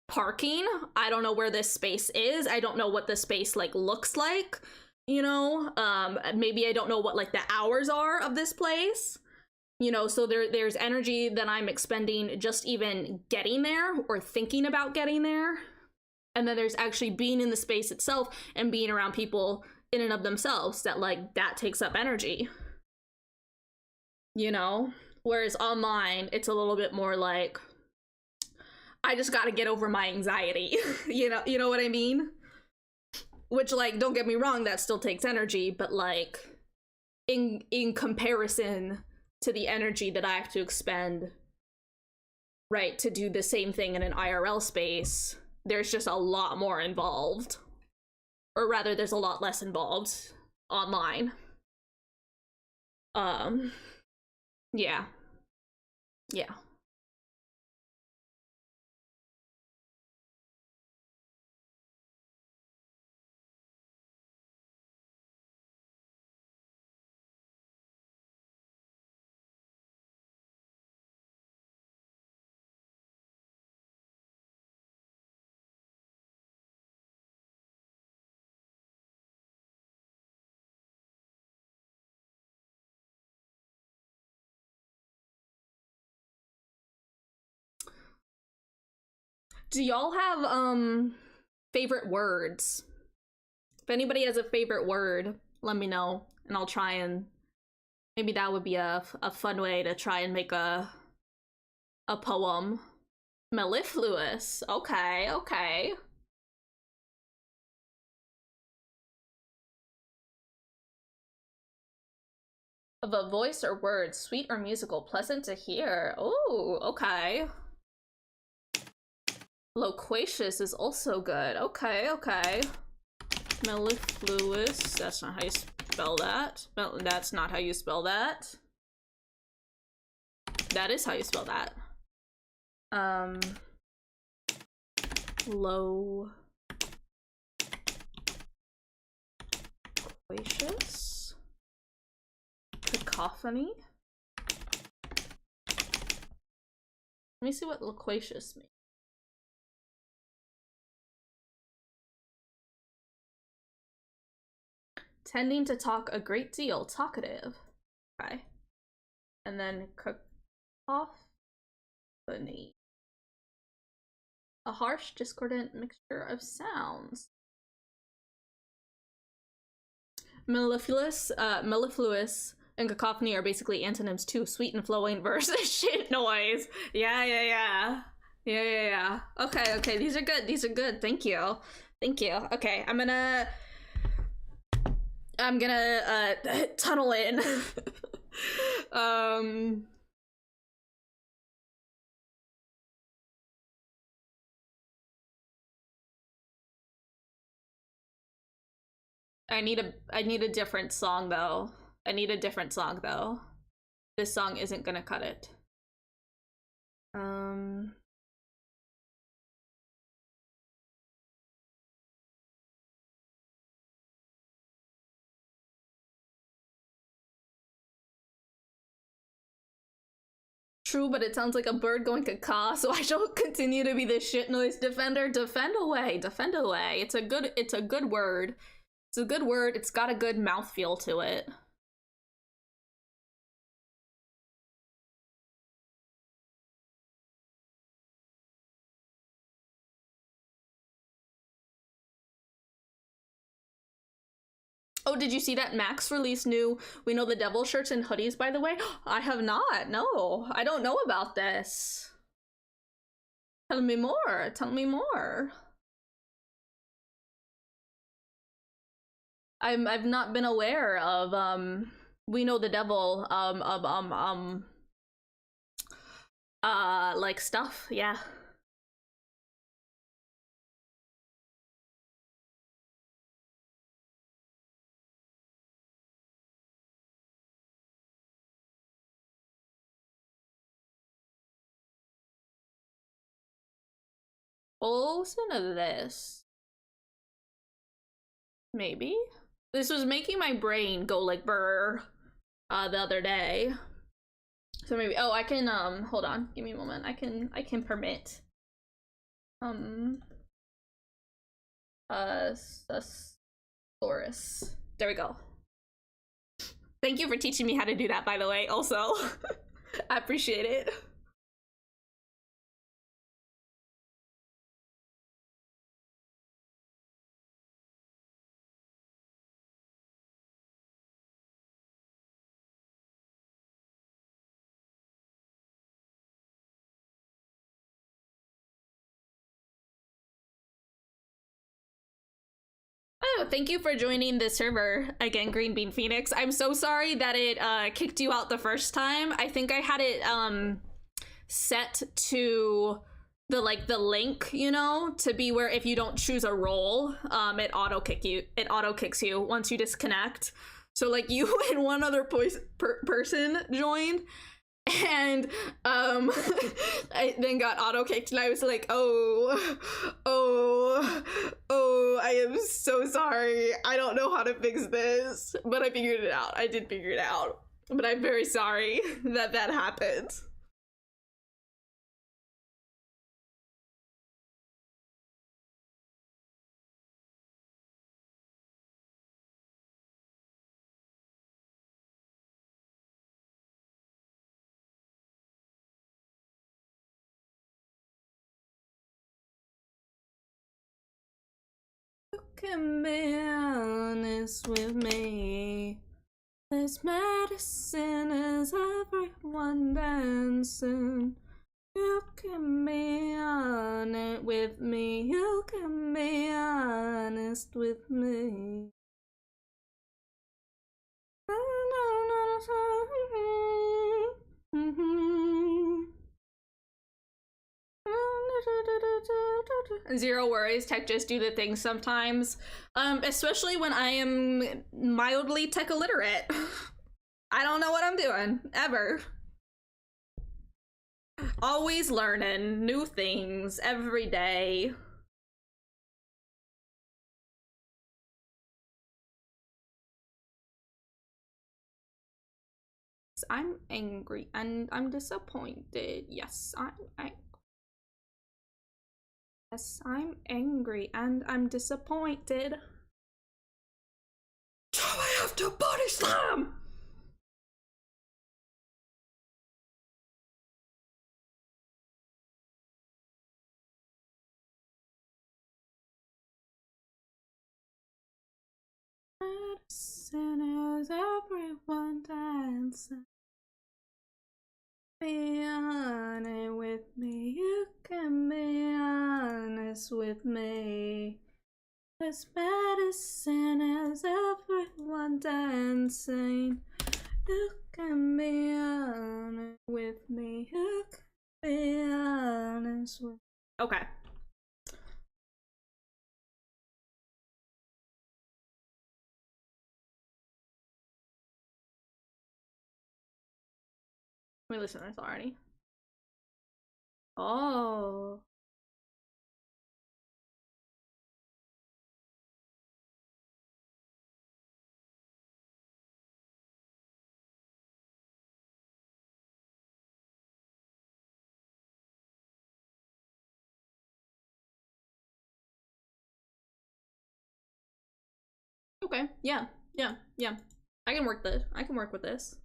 parking. I don't know where this space is. I don't know what the space like looks like, you know. Maybe I don't know what like the hours are of this place, you know. So there's energy that I'm expending just even getting there or thinking about getting there. And then there's actually being in the space itself and being around people in and of themselves that like that takes up energy, you know. Whereas online it's a little bit more like, I just gotta get over my anxiety. You know what I mean? Which, like, don't get me wrong, that still takes energy, but like in comparison to the energy that I have to expend, right, to do the same thing in an IRL space, there's just a lot more involved. Or rather, there's a lot less involved online. Yeah. Yeah. Do y'all have favorite words? If anybody has a favorite word, let me know and I'll try and maybe that would be a fun way to try and make a poem. Mellifluous. Okay, okay. Of a voice or word, sweet or musical, pleasant to hear. Oh, okay. Loquacious is also good. Okay, okay. Mellifluous. That's not how you spell that. That's not how you spell that. That is how you spell that. Loquacious. Cacophony. Let me see what loquacious means. Tending to talk a great deal, talkative. Okay. And then cacophony. A harsh, discordant mixture of sounds. Mellifluous and cacophony are basically antonyms too. Sweet and flowing versus shit noise. Yeah. Okay, these are good. Thank you. Okay, I'm gonna tunnel in. I need a different song though. This song isn't gonna cut it. True, but it sounds like a bird going caca, so I shall continue to be the shit noise defender. Defend away. It's a good word. It's a good word. It's got a good mouthfeel to it. Oh, did you see that Max released new We Know the Devil shirts and hoodies, by the way? I have not. No, I don't know about this. Tell me more. I've not been aware of We Know the Devil like stuff. Yeah. Oh, listen to this. Maybe this was making my brain go like brr the other day. So maybe, oh, I can hold on, give me a moment. I can permit Saurus. There we go. Thank you for teaching me how to do that, by the way, also. I appreciate it. Oh, thank you for joining the server again, Green Bean Phoenix. I'm so sorry that it kicked you out the first time. I think I had it set to the link, you know, to be where if you don't choose a role, it auto kicks you once you disconnect. So like you and one other person joined, and I then got auto kicked, and I was like, oh, I am so sorry. I don't know how to fix this, but I figured it out. I did figure it out, but I'm very sorry that happened. You can be honest with me. There's medicine as everyone dancing. You can be honest with me. You can be honest with me. Zero worries, tech just do the things sometimes. Especially when I am mildly tech illiterate. I don't know what I'm doing, ever. Always learning new things every day. I'm angry and I'm disappointed. Yes, I'm angry and I'm disappointed. Do I have to body slam? Is everyone dancing? Be honest with me, you can be honest with me. This medicine is everyone dancing. You can be honest with me, you can be honest with me. Okay. We listen to this already. Oh. Okay, yeah. I can work this. I can work with this.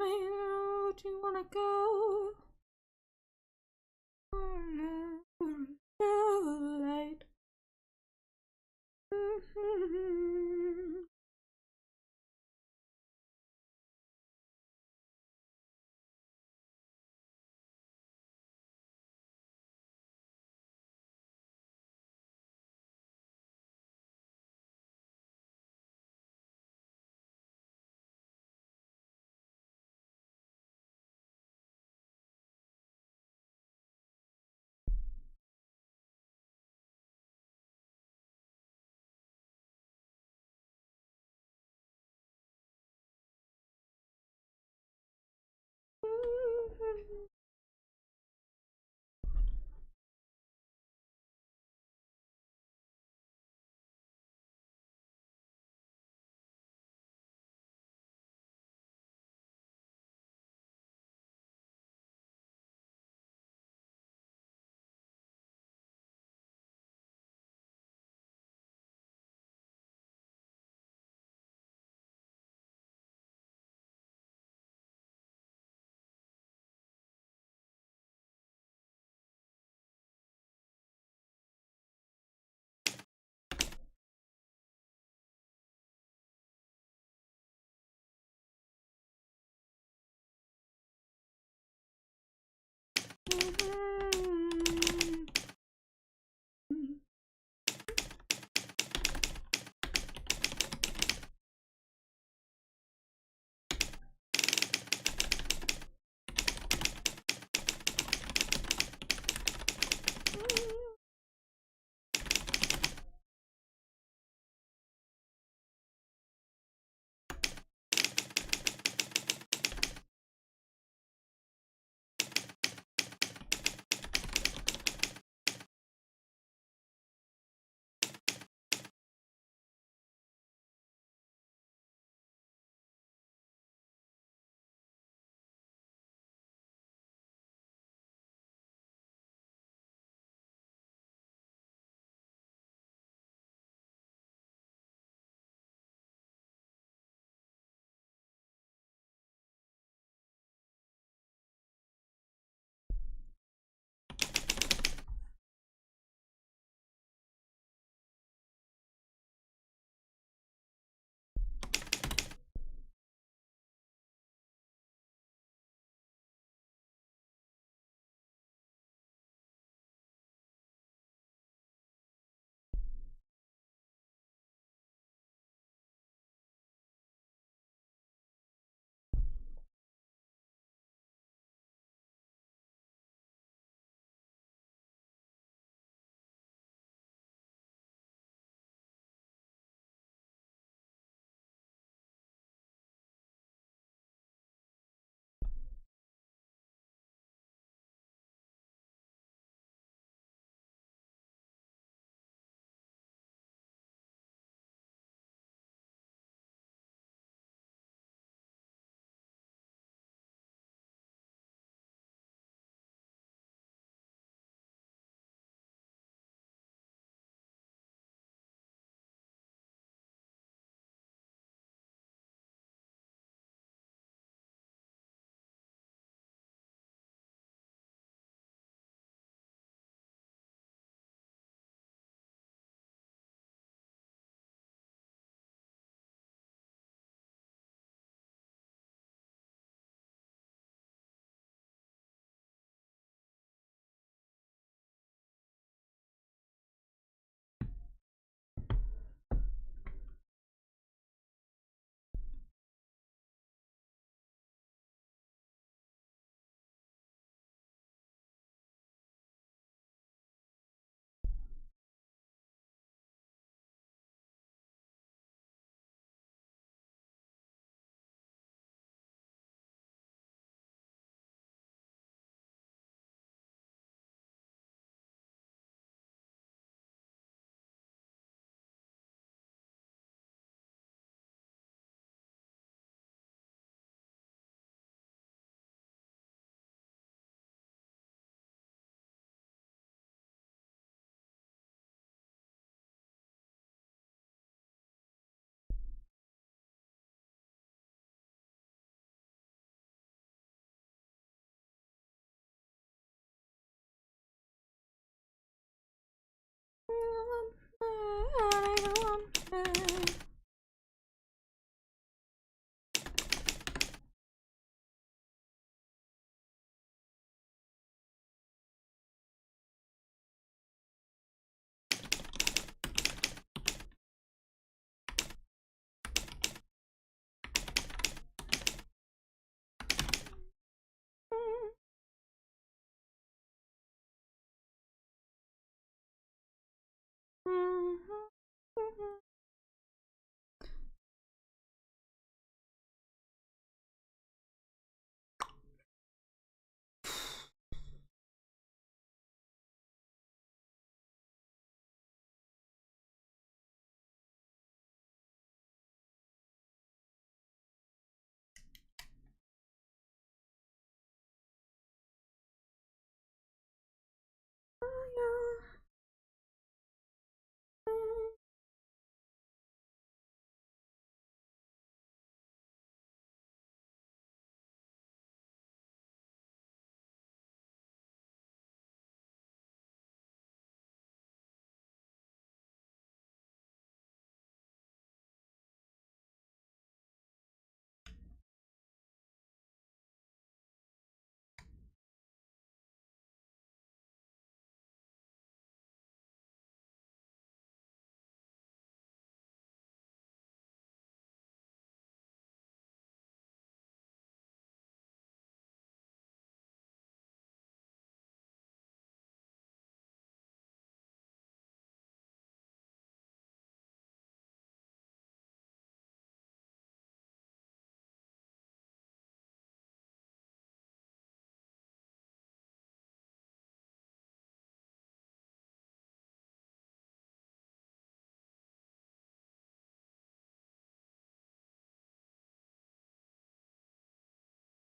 Where do you wanna go? Light.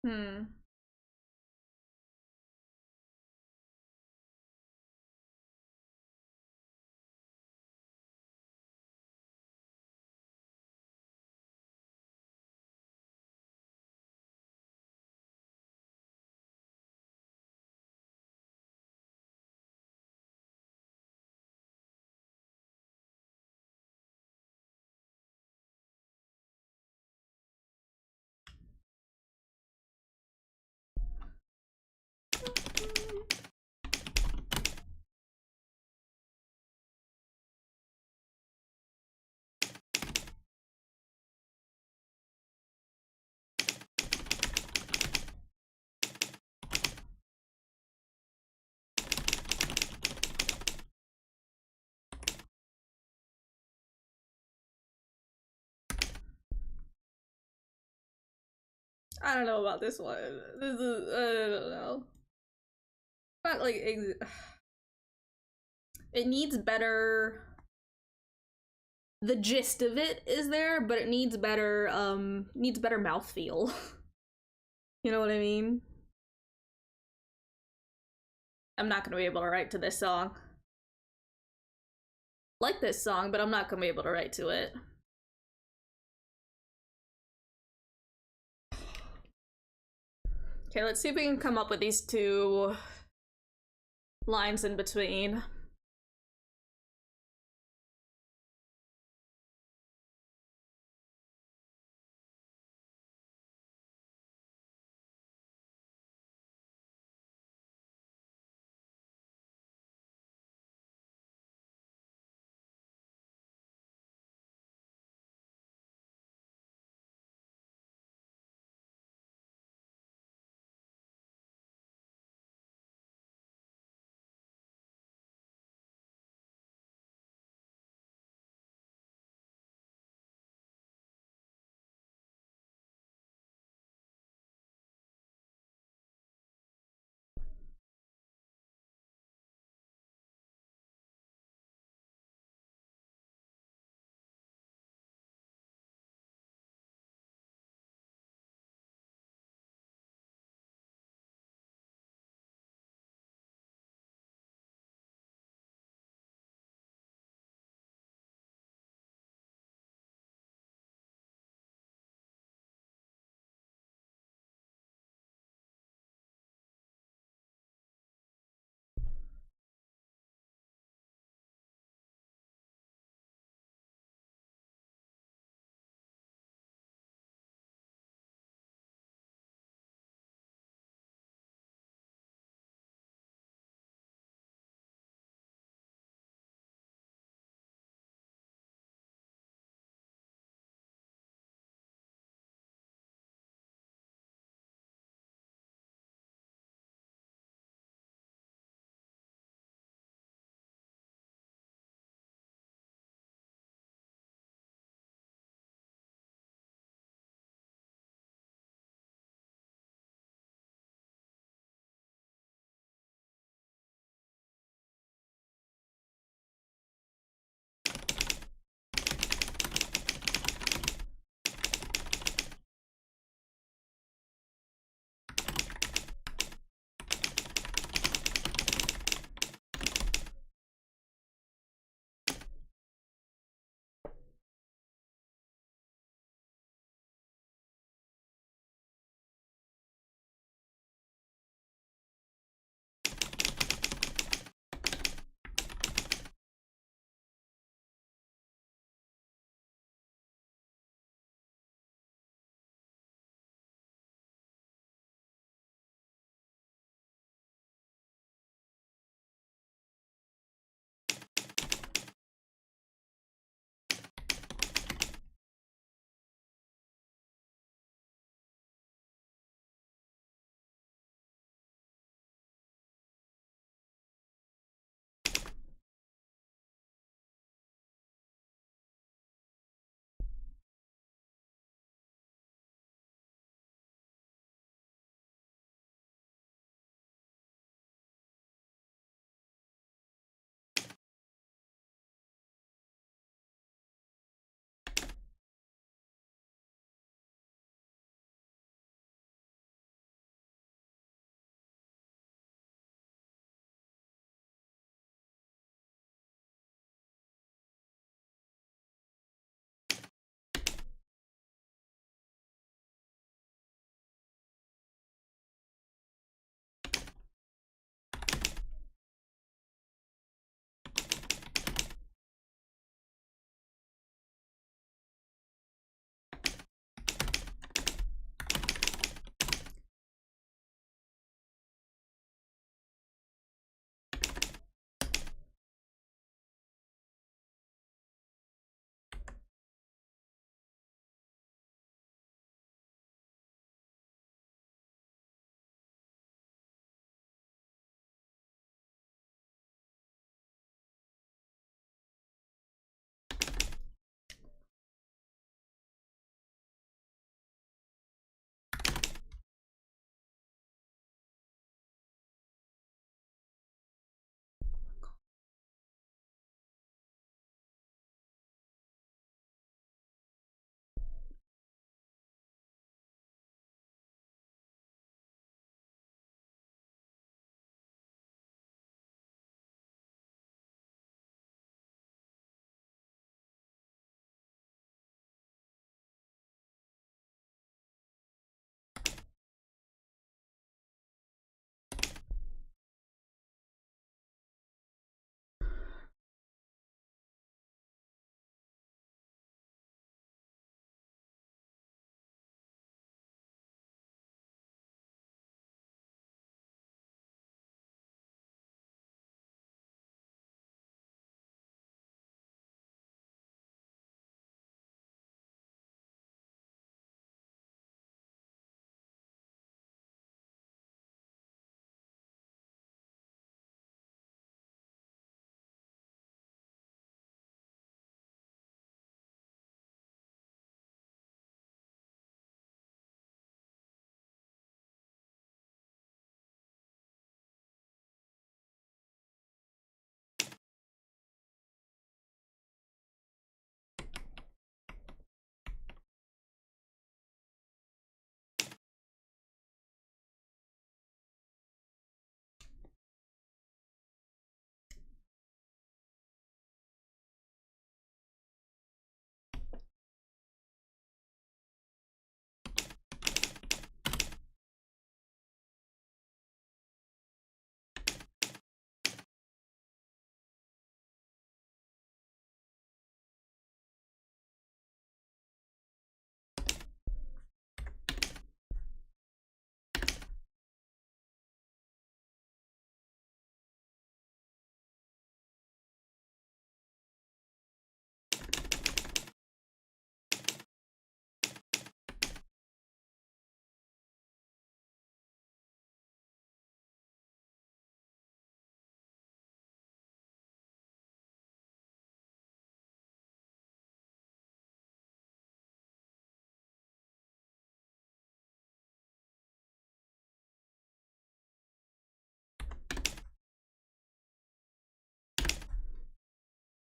Hmm. I don't know about this one. This is I don't know. Not like it needs better. The gist of it is there, but it needs better mouthfeel. You know what I mean? I'm not gonna be able to write to this song. Like this song, but I'm not gonna be able to write to it. Okay, let's see if we can come up with these two lines in between.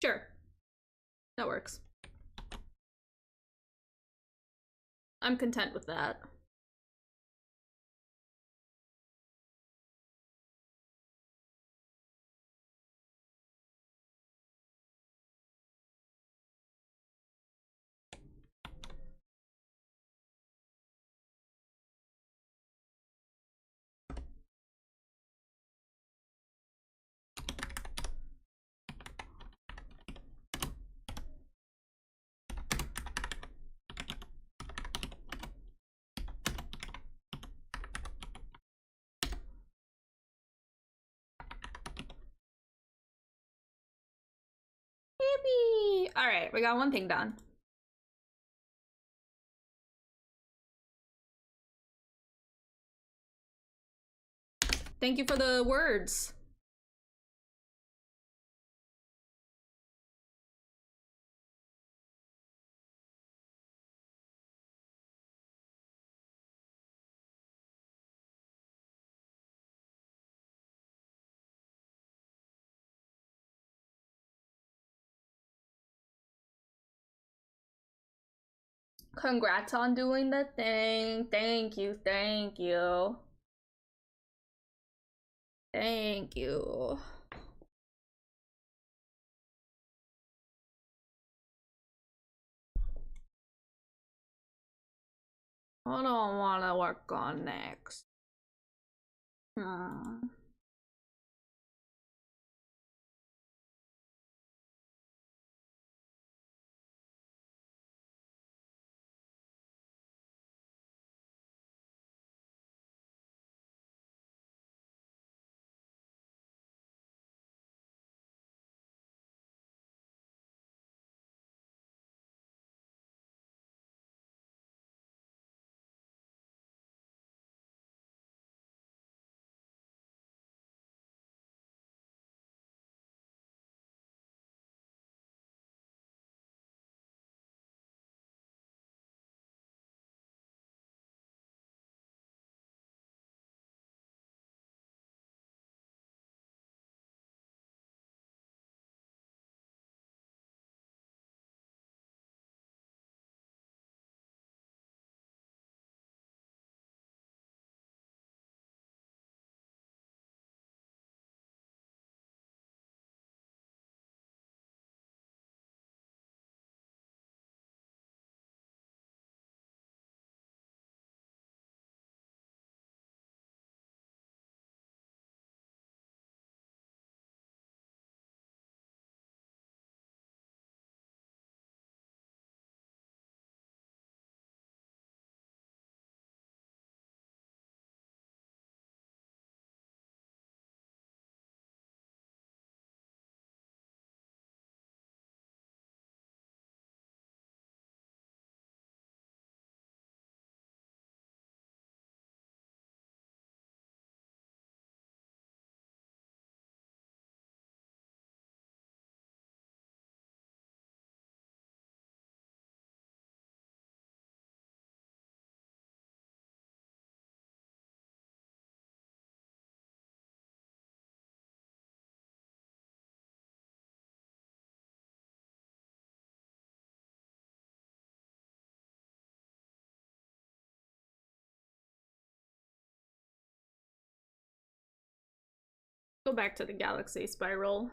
Sure. That works. I'm content with that. Yippee! Alright, we got one thing done. Thank you for the words. Congrats on doing the thing. Thank you, thank you. Thank you. I don't want to work on next. Go back to the galaxy spiral.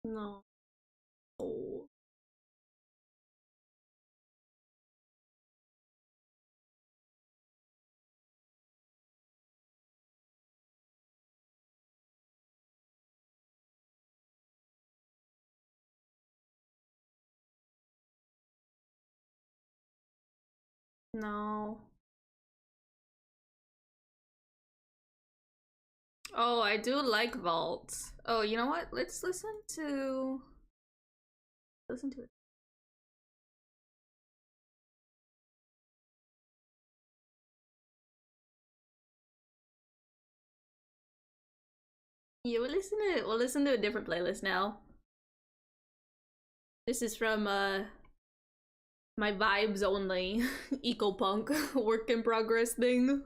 No. No. Oh, I do like vaults. Oh, you know what? Let's listen to it. Yeah, we'll listen to a different playlist now. This is from my vibes only eco punk work in progress thing.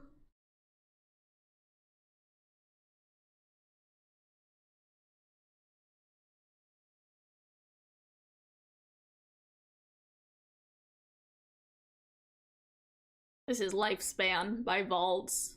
This is Lifespan by Vaults.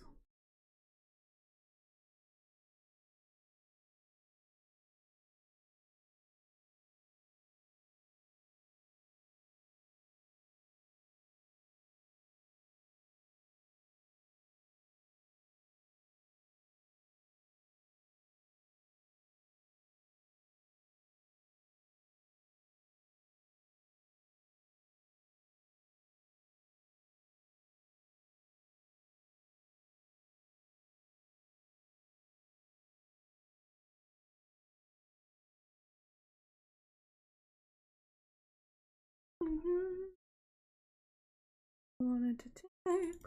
Wanted to take.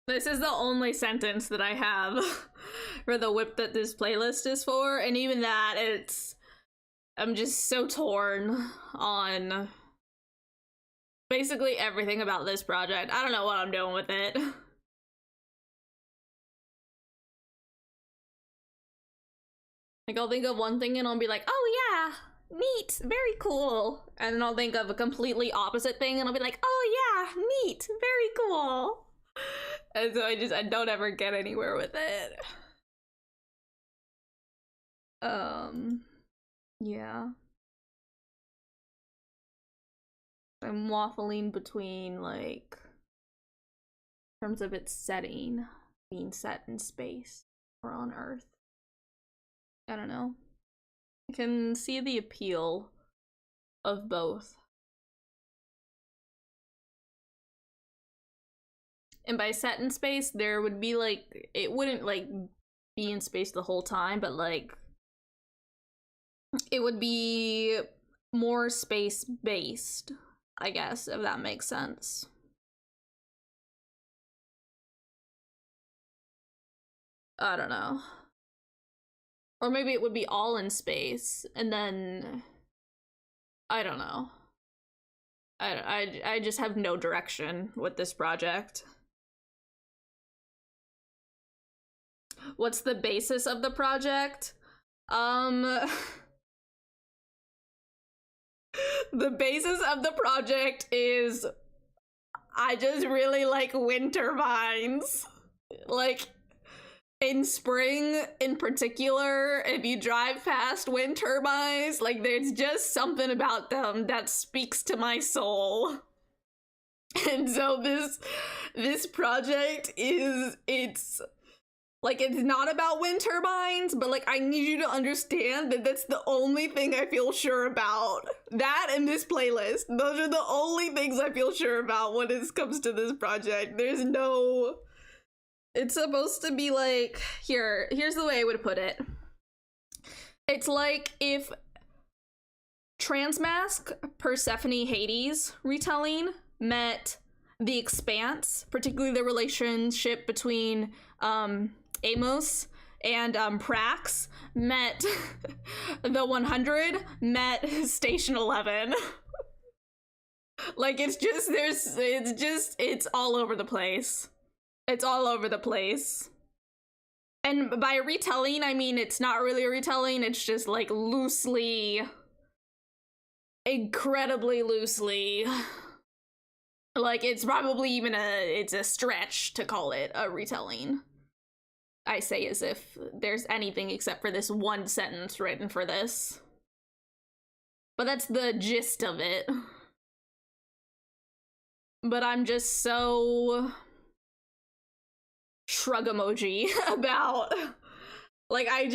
This is the only sentence that I have for the whip that this playlist is for, and even that, I'm just so torn on basically everything about this project. I don't know what I'm doing with it. Like, I'll think of one thing and I'll be like, oh yeah, neat, very cool. And then I'll think of a completely opposite thing and I'll be like, oh yeah, neat, very cool. And so I don't ever get anywhere with it. Yeah. I'm waffling between, like, in terms of its setting, being set in space or on Earth. I don't know. I can see the appeal of both. And by set in space, there would be, like, it wouldn't, like, be in space the whole time, but, like, it would be more space-based, I guess, if that makes sense. I don't know. Or maybe it would be all in space, and then I don't know. I just have no direction with this project. What's the basis of the project? The basis of the project is I just really like wind turbines. Like, in spring in particular, if you drive past wind turbines, like, there's just something about them that speaks to my soul. And so this project it's like, it's not about wind turbines, but like, I need you to understand that that's the only thing I feel sure about. That and this playlist. Those are the only things I feel sure about when it comes to this project. There's no... It's supposed to be like... Here's the way I would put it. It's like if Transmask, Persephone, Hades retelling met The Expanse, particularly the relationship between Amos and Prax, met the 100, met Station 11. Like, it's all over the place. It's all over the place. And by retelling, I mean it's not really a retelling, it's just like loosely, incredibly loosely. Like, it's probably even it's a stretch to call it a retelling. I say as if there's anything except for this one sentence written for this. But that's the gist of it. But I'm just so shrug emoji about, like, I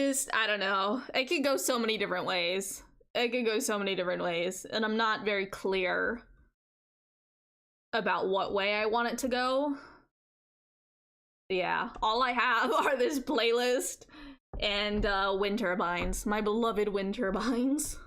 don't know. It could go so many different ways. And I'm not very clear about what way I want it to go. Yeah, all I have are this playlist and wind turbines. My beloved wind turbines.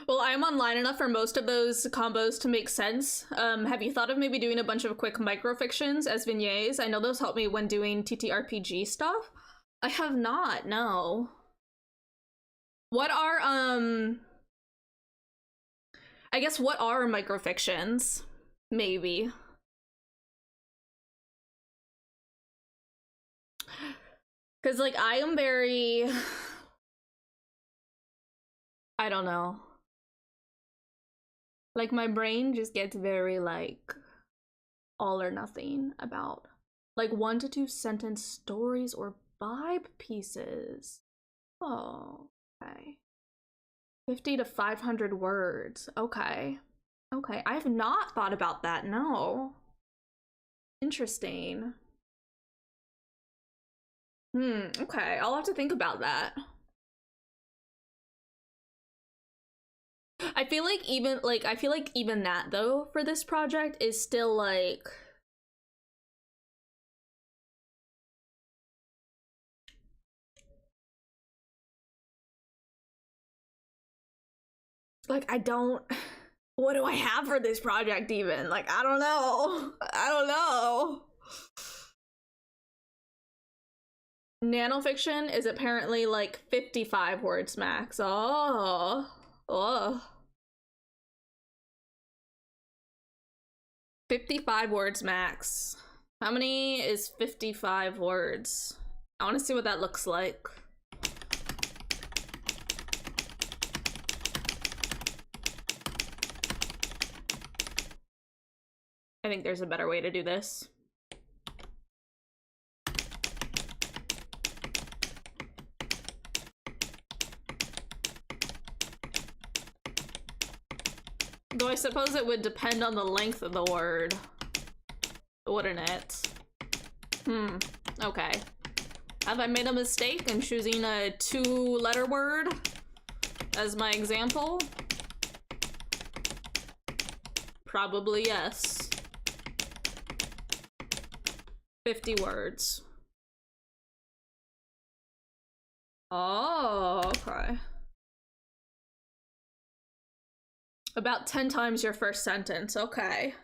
Well, I'm online enough for most of those combos to make sense. Have you thought of maybe doing a bunch of quick microfictions as vignettes? I know those help me when doing TTRPG stuff. I have not, no. What are, I guess what are microfictions? Maybe. Because, like, I am very... I don't know. Like, my brain just gets very, like, all or nothing about, like, 1 to 2 sentence stories or vibe pieces. Oh, okay. 50 to 500 words. Okay. Okay, I have not thought about that, no. Interesting. Okay, I'll have to think about that. I feel like even that though for this project is still like I don't, what do I have for this project even? Like, I don't know. Nanofiction is apparently like 55 words max. Oh. 55 words max. How many is 55 words? I want to see what that looks like. I think there's a better way to do this. Though I suppose it would depend on the length of the word, wouldn't it? Okay. Have I made a mistake in choosing a 2-letter word as my example? Probably yes. 50 words. Oh, okay. About 10 times your first sentence, okay.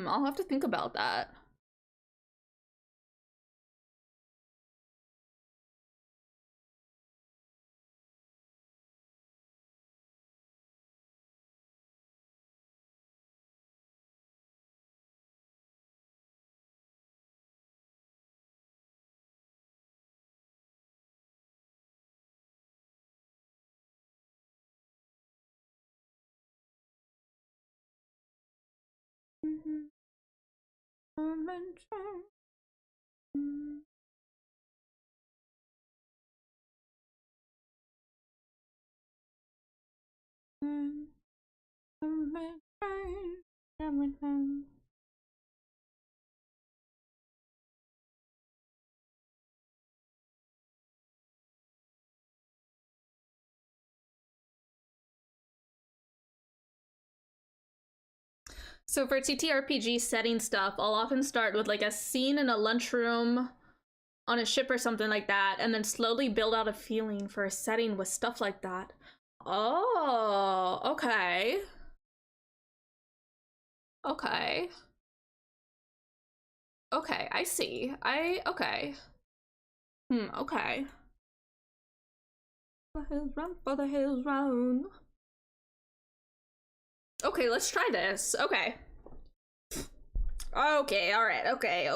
I'll have to think about that. So for TTRPG setting stuff, I'll often start with like a scene in a lunchroom on a ship or something like that, and then slowly build out a feeling for a setting with stuff like that. Oh, okay. Okay. Okay, I see. Okay. Okay. For the hills run, for the hills run. Okay, let's try this. Okay. Okay, alright, okay.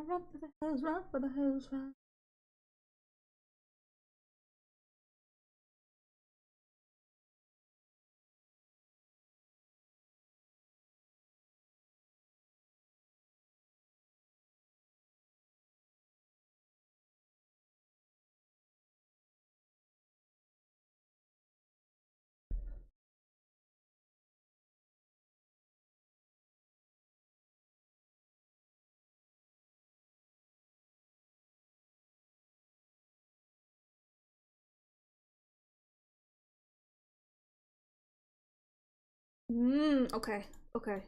Run for the hills, run for the hills, run. Okay, okay.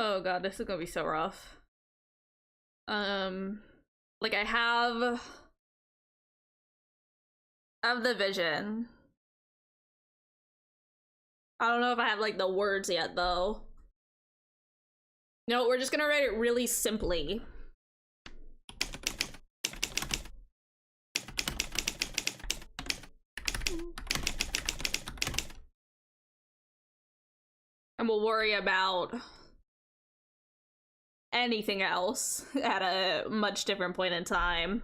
Oh god, this is gonna be so rough. Like I have the vision. I don't know if I have like the words yet though. No, we're just gonna write it really simply. And we'll worry about anything else at a much different point in time.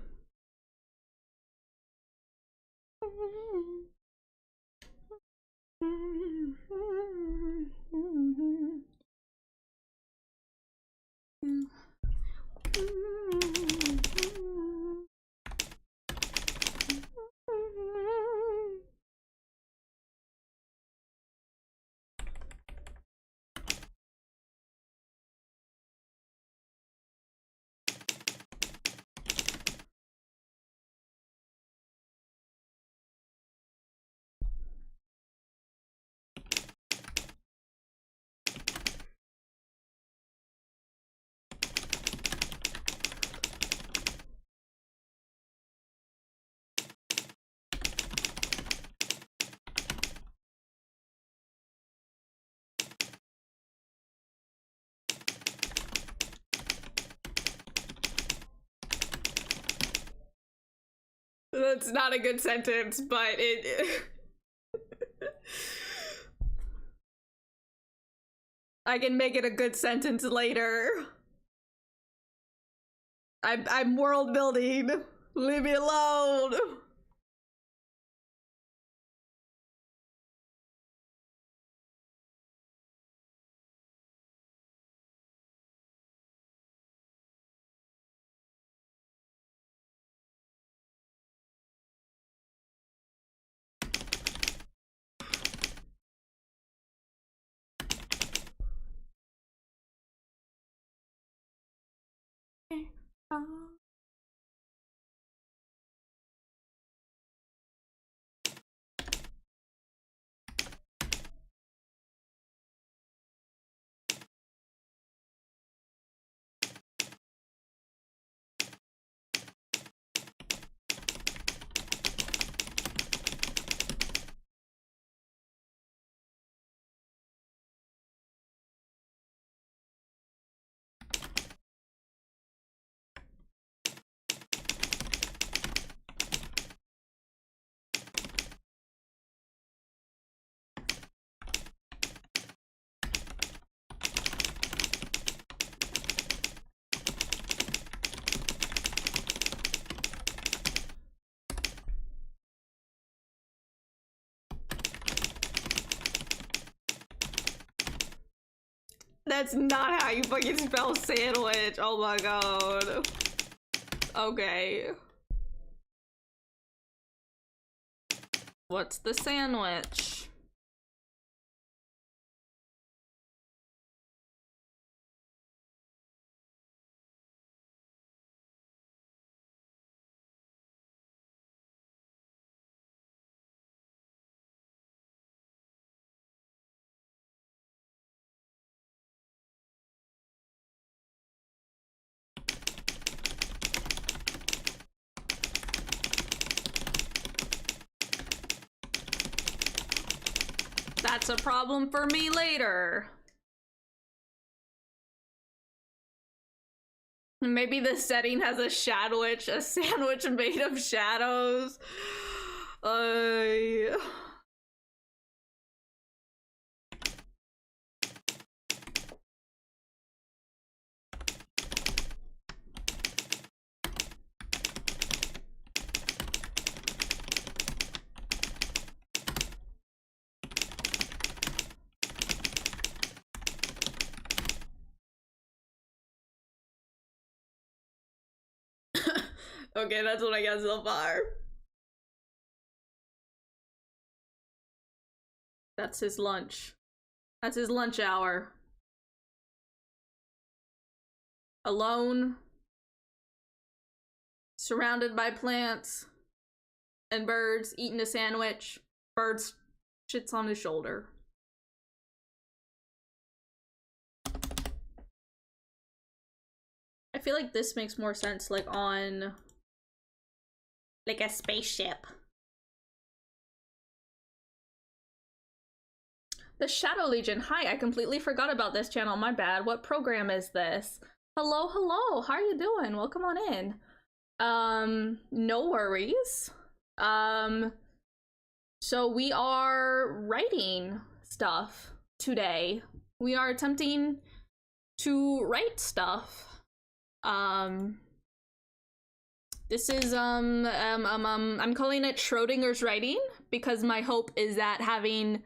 That's not a good sentence, but it I can make it a good sentence later. I'm world building. Leave me alone. That's not how you fucking spell sandwich. Oh my god. Okay. What's the sandwich? That's a problem for me later. Maybe the setting has a shadowich, a sandwich made of shadows. Okay, that's what I got so far. That's his lunch. That's his lunch hour. Alone. Surrounded by plants and birds, eating a sandwich. Birds shits on his shoulder. I feel like this makes more sense, like, on like a spaceship. The Shadow Legion. Hi, I completely forgot about this channel. My bad. What program is this? Hello, hello. How are you doing? Welcome on in. No worries. So we are writing stuff today. We are attempting to write stuff. This is, I'm calling it Schrodinger's writing because my hope is that having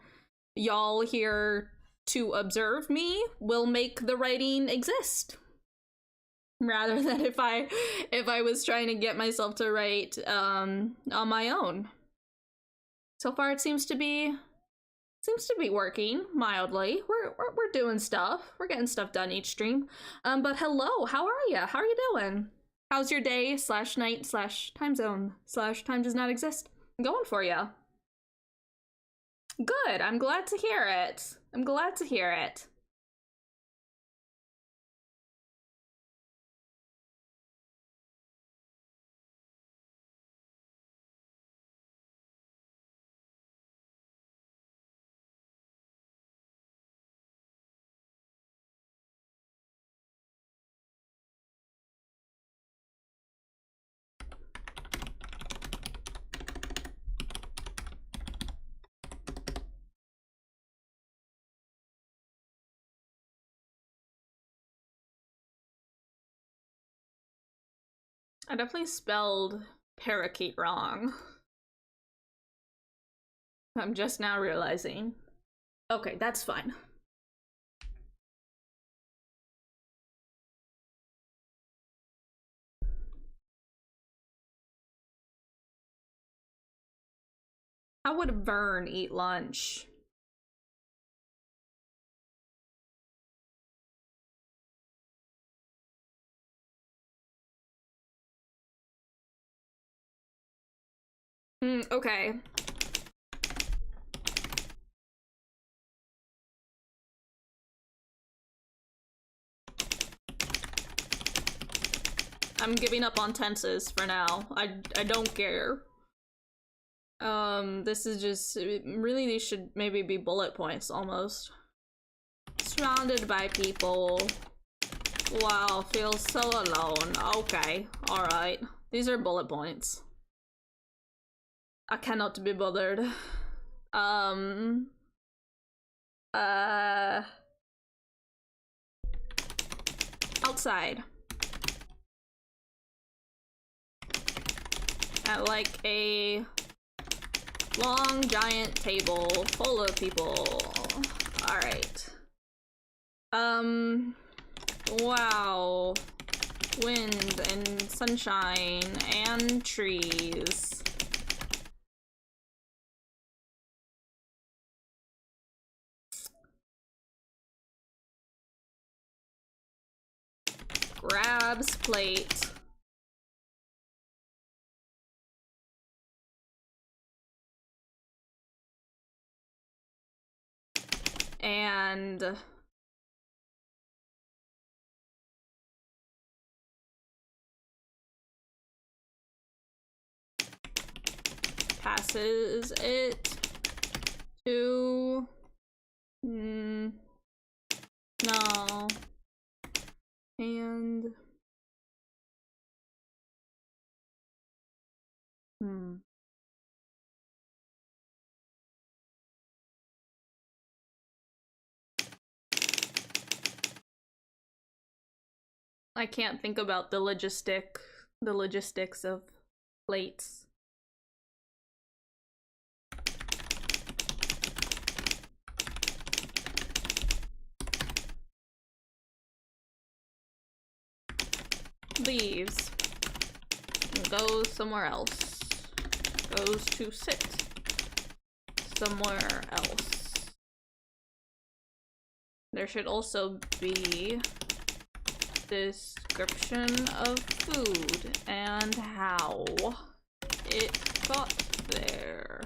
y'all here to observe me will make the writing exist. Rather than if I was trying to get myself to write, on my own. So far it seems to be working mildly. We're doing stuff. We're getting stuff done each stream. But hello, how are ya? How are you doing? How's your day / night / time zone / time does not exist going for ya? Good. I'm glad to hear it. I'm glad to hear it. I definitely spelled parakeet wrong. I'm just now realizing. Okay, that's fine. How would Vern eat lunch? Okay. I'm giving up on tenses for now. I don't care. This is just, really these should maybe be bullet points almost. Surrounded by people. Wow, feels so alone. Okay, alright. These are bullet points. I cannot be bothered. Outside. At like a long giant table full of people. Alright. Wow. Wind and sunshine and trees. Grabs plate. And passes it to no. And I can't think about the logistics of plates. Leaves. goes somewhere else. Goes to sit somewhere else. There should also be description of food and how it got there.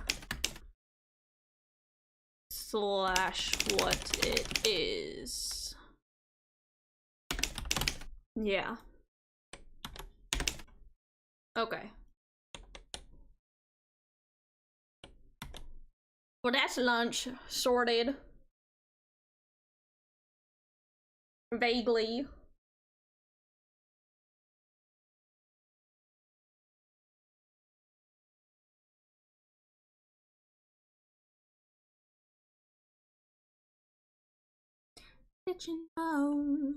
Slash what it is. Yeah. Okay. Well, that's lunch sorted. Vaguely. Did you know?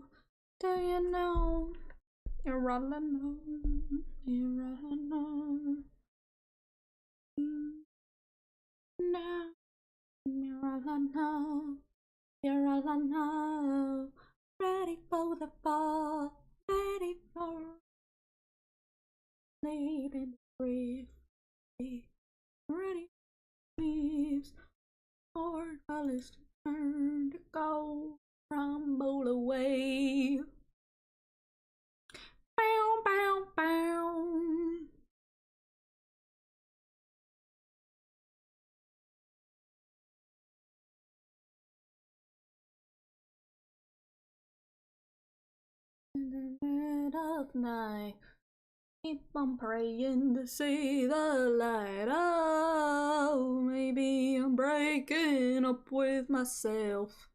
Do you know? You're all alone. You're all alone. Now you're all alone. You're all alone. Ready for the fall. Ready for leaving free. Ready leaves. Lord, colors turn to gold. Rumble away. Bow, bow, bow. In the middle of night, keep on praying to see the light. Oh, maybe I'm breaking up with myself.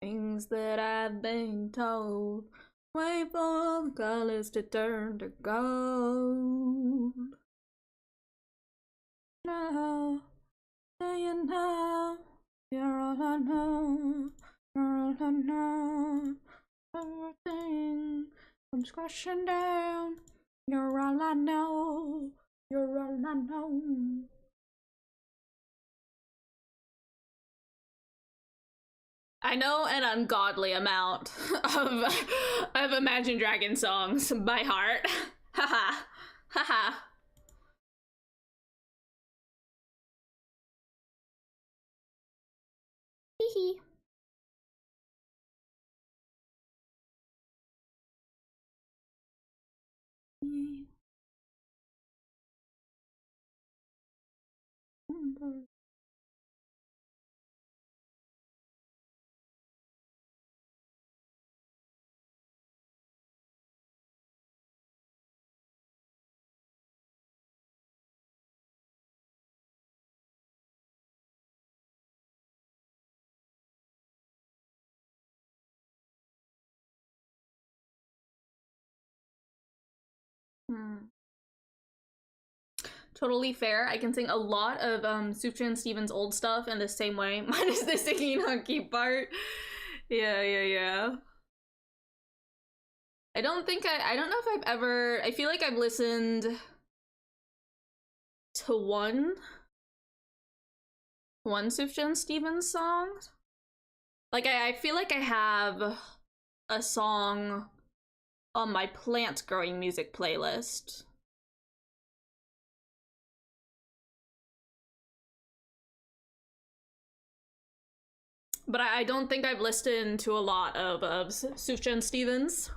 Things that I've been told. Wait for the colors to turn to gold. Now, do you know? You're all I know. You're all I know. Everything comes crashing down. You're all I know. You're all I know. I know an ungodly amount of Imagine Dragons songs by heart. Haha. Haha. Hee hee. Totally fair. I can sing a lot of Sufjan Stevens' old stuff in the same way, minus the singing hunky part. Yeah. I don't know if I've ever, I feel like I've listened to one Sufjan Stevens song. Like, I feel like I have a song on my plant growing music playlist. But I don't think I've listened to a lot of Sufjan Stevens.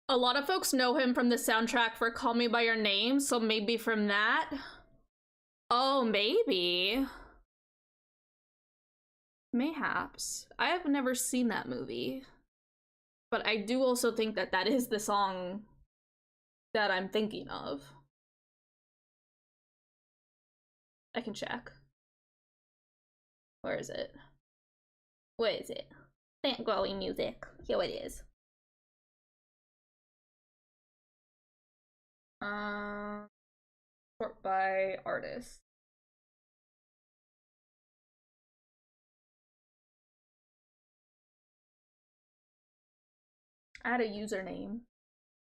A lot of folks know him from the soundtrack for Call Me By Your Name, so maybe from that? Oh, maybe. Mayhaps. I have never seen that movie. But I do also think that that is the song that I'm thinking of. I can check. Where is it? Where is it? Fangirly music. Here it is. Sort by artist. I had a username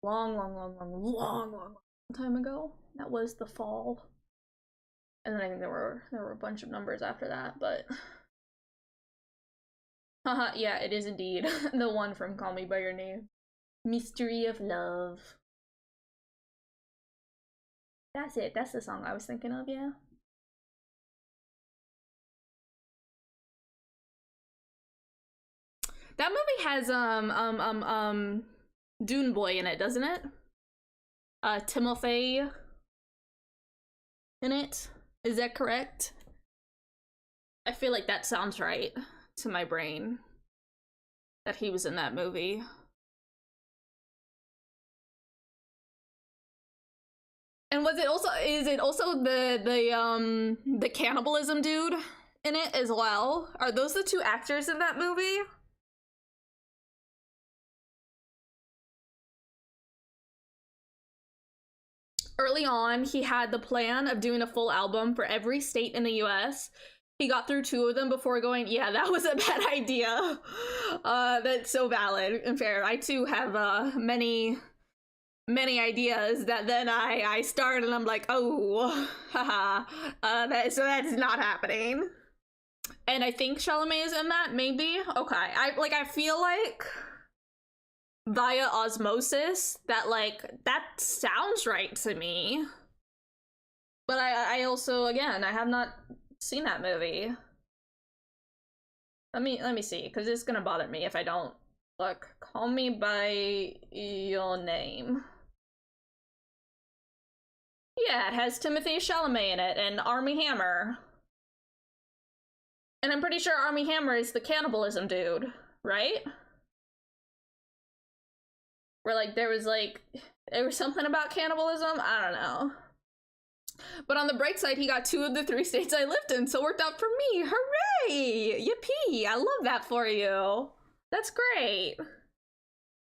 long time ago. That was the fall. And then I think there were a bunch of numbers after that, but haha, yeah, it is indeed the one from Call Me by Your Name. Mystery of Love. That's it. That's the song I was thinking of, yeah. That movie has Dune Boy in it, doesn't it? Timothy in it. Is that correct? I feel like that sounds right to my brain. That he was in that movie. And was it also, is it also the cannibalism dude in it as well? Are those the two actors in that movie? Early on, he had the plan of doing a full album for every state in the US. He got through 2 of them before going, yeah, that was a bad idea. That's so valid and fair. I too have many ideas that then I start and I'm like, oh, haha, so that's not happening. And I think Chalamet is in that, maybe? Okay, I feel like via osmosis that that sounds right to me. But I also, again, I have not seen that movie. Let me see, because it's gonna bother me if I don't. Look, Call Me by Your Name. Yeah, it has Timothée Chalamet in it and Armie Hammer. And I'm pretty sure Armie Hammer is the cannibalism dude, right? Where there was something about cannibalism? I don't know. But on the bright side, he got 2 of the 3 states I lived in, so it worked out for me. Hooray! Yippee! I love that for you. That's great.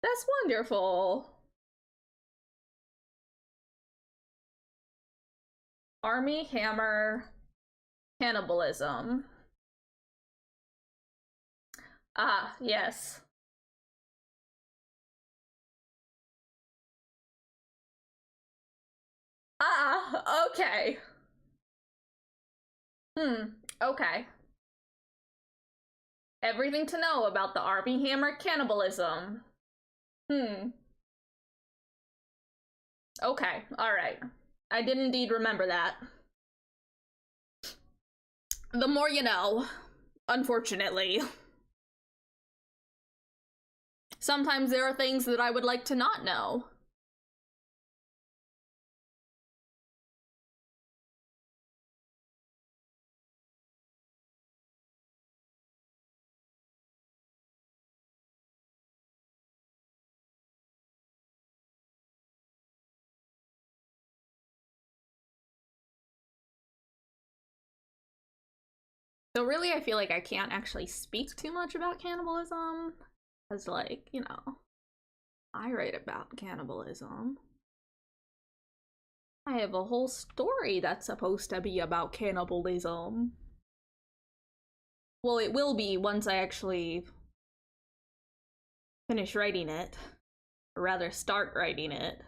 That's wonderful. Armie Hammer cannibalism. Ah, yes. Ah, okay. Okay. Everything to know about the Armie Hammer cannibalism. Okay, alright. I did indeed remember that. The more you know, unfortunately. Sometimes there are things that I would like to not know. So really, I feel like I can't actually speak too much about cannibalism. Because, I write about cannibalism. I have a whole story that's supposed to be about cannibalism. Well, it will be once I actually finish writing it. Or rather, start writing it.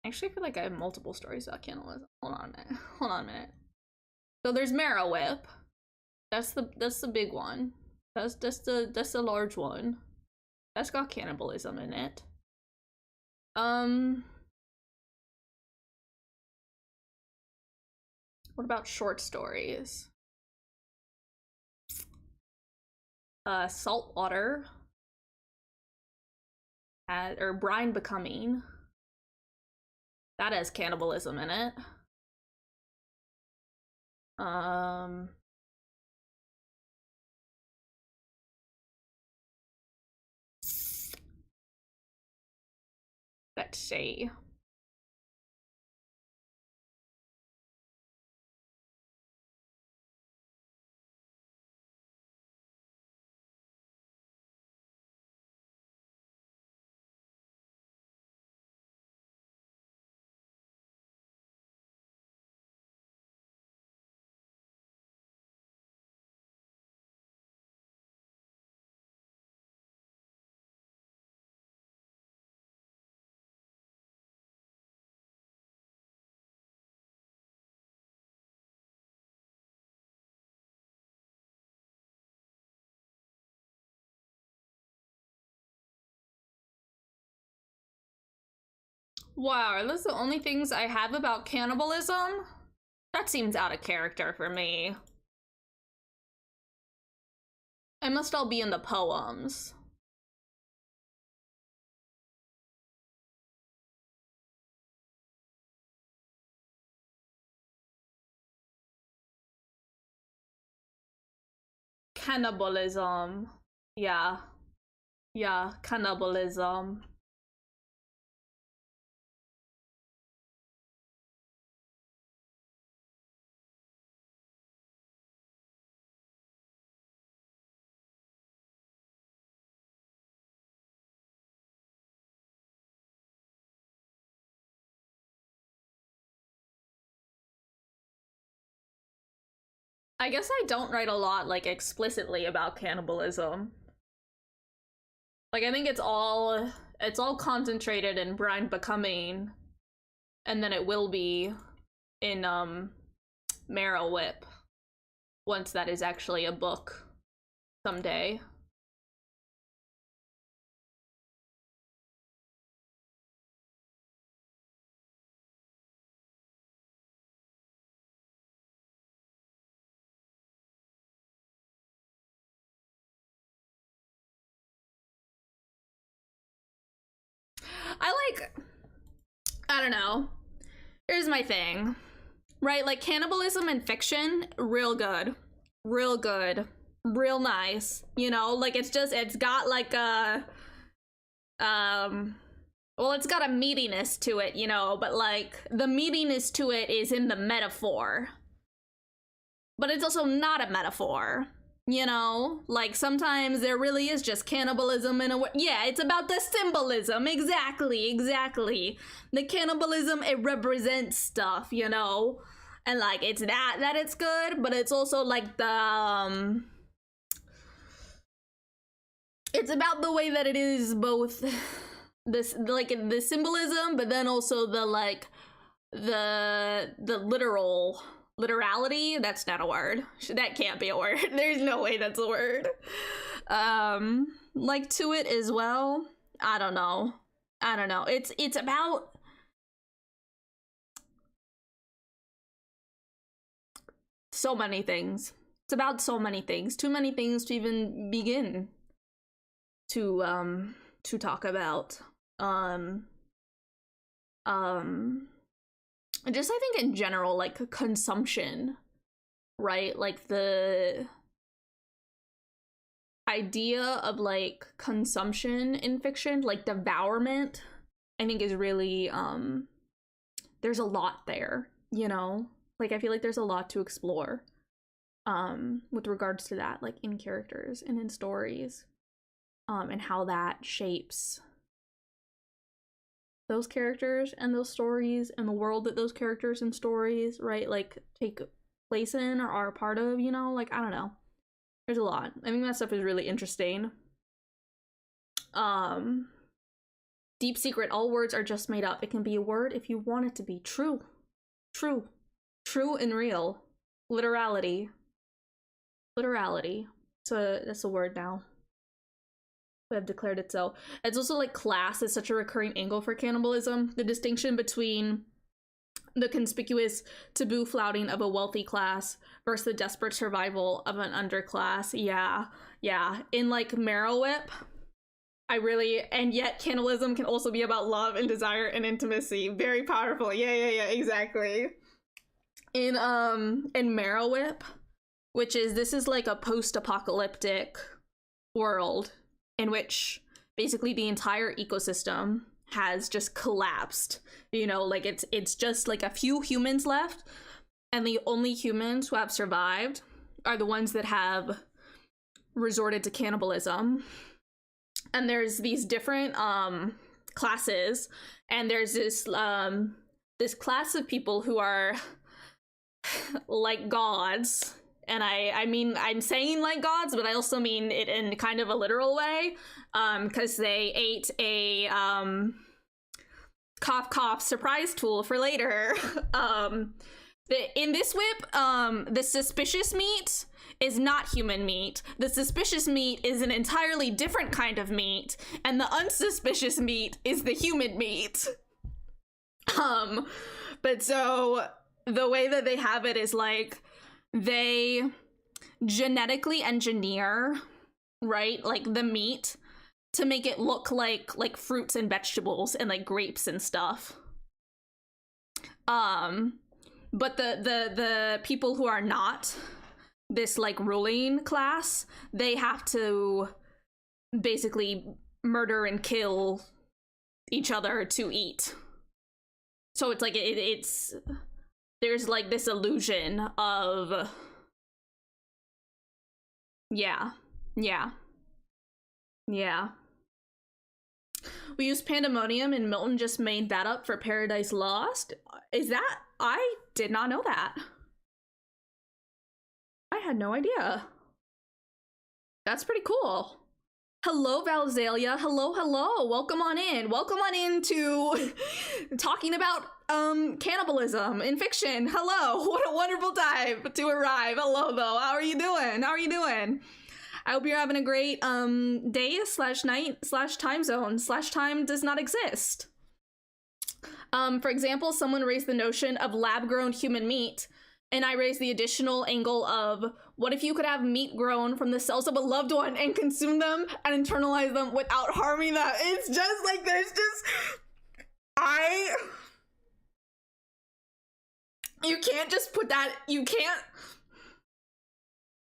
I actually feel like I have multiple stories about cannibalism. Hold on a minute. So there's Marrow Whip. That's the big one. That's the large one. That's got cannibalism in it. What about short stories? Saltwater. Or Brine Becoming. That has cannibalism in it. Let's see. Wow, are those the only things I have about cannibalism? That seems out of character for me. It must all be in the poems. Cannibalism. Yeah. Yeah, cannibalism. I guess I don't write a lot, like, explicitly about cannibalism. Like, I think it's all concentrated in Brine Becoming, and then it will be in, Marrow Whip, once that is actually a book someday. I don't know. Here's my thing, right? Like, cannibalism in fiction, real good. Real good. Real nice. You know, like, it's got like a, well, it's got a meatiness to it, you know, but like, the meatiness to it is in the metaphor. But it's also not a metaphor. You know, like, sometimes there really is just cannibalism in a way. Yeah, it's about the symbolism. Exactly. The cannibalism, it represents stuff, you know? And, like, it's that it's good, but it's also, like, the, it's about the way that it is both this, like, the symbolism, but then also the, like, the literality. That's not a word. That can't be a word. There's no way that's a word. Like, to it as well. I don't know. It's about so many things. It's about so many things. Too many things to even begin to talk about. Just, I think, in general, like, consumption, right? Like, the idea of, like, consumption in fiction, like, devourment, I think is really, there's a lot there, you know? Like, I feel like there's a lot to explore, with regards to that, like, in characters and in stories, and how that shapes those characters and those stories and the world that those characters and stories, right, like, take place in or are a part of, you know? Like, I don't know. There's a lot. I think that stuff is really interesting. Deep secret, all words are just made up. It can be a word if you want it to be. True and real. Literality. So that's a word now. Have declared it so. It's also, like, class is such a recurring angle for cannibalism. The distinction between the conspicuous taboo flouting of a wealthy class versus the desperate survival of an underclass. Yeah. In, like, Marrow Whip, and yet cannibalism can also be about love and desire and intimacy. Very powerful. Yeah, exactly. In Marrow Whip, this is like a post-apocalyptic world in which basically the entire ecosystem has just collapsed. You know, like it's just like a few humans left, and the only humans who have survived are the ones that have resorted to cannibalism. And there's these different classes, and there's this this class of people who are like gods. And I mean, I'm saying like gods, but I also mean it in kind of a literal way, because they ate a cough cough surprise tool for later. In this whip, the suspicious meat is not human meat. The suspicious meat is an entirely different kind of meat, and the unsuspicious meat is the human meat. But so the way that they have it is like they genetically engineer, right, like the meat to make it look like fruits and vegetables and like grapes and stuff. But the people who are not this like ruling class, they have to basically murder and kill each other to eat. So it's like it's there's like this illusion of yeah. We used pandemonium and Milton just made that up for Paradise Lost. Is that? I did not know that. I had no idea. That's pretty cool. Hello, Valzalia. Hello. Welcome on in. Welcome on into talking about cannibalism in fiction. Hello. What a wonderful time to arrive. Hello, though. How are you doing? I hope you're having a great day / night / time zone / time does not exist. For example, someone raised the notion of lab-grown human meat, and I raised the additional angle of what if you could have meat grown from the cells of a loved one and consume them and internalize them without harming them. It's just like there's just you can't just put that, you can't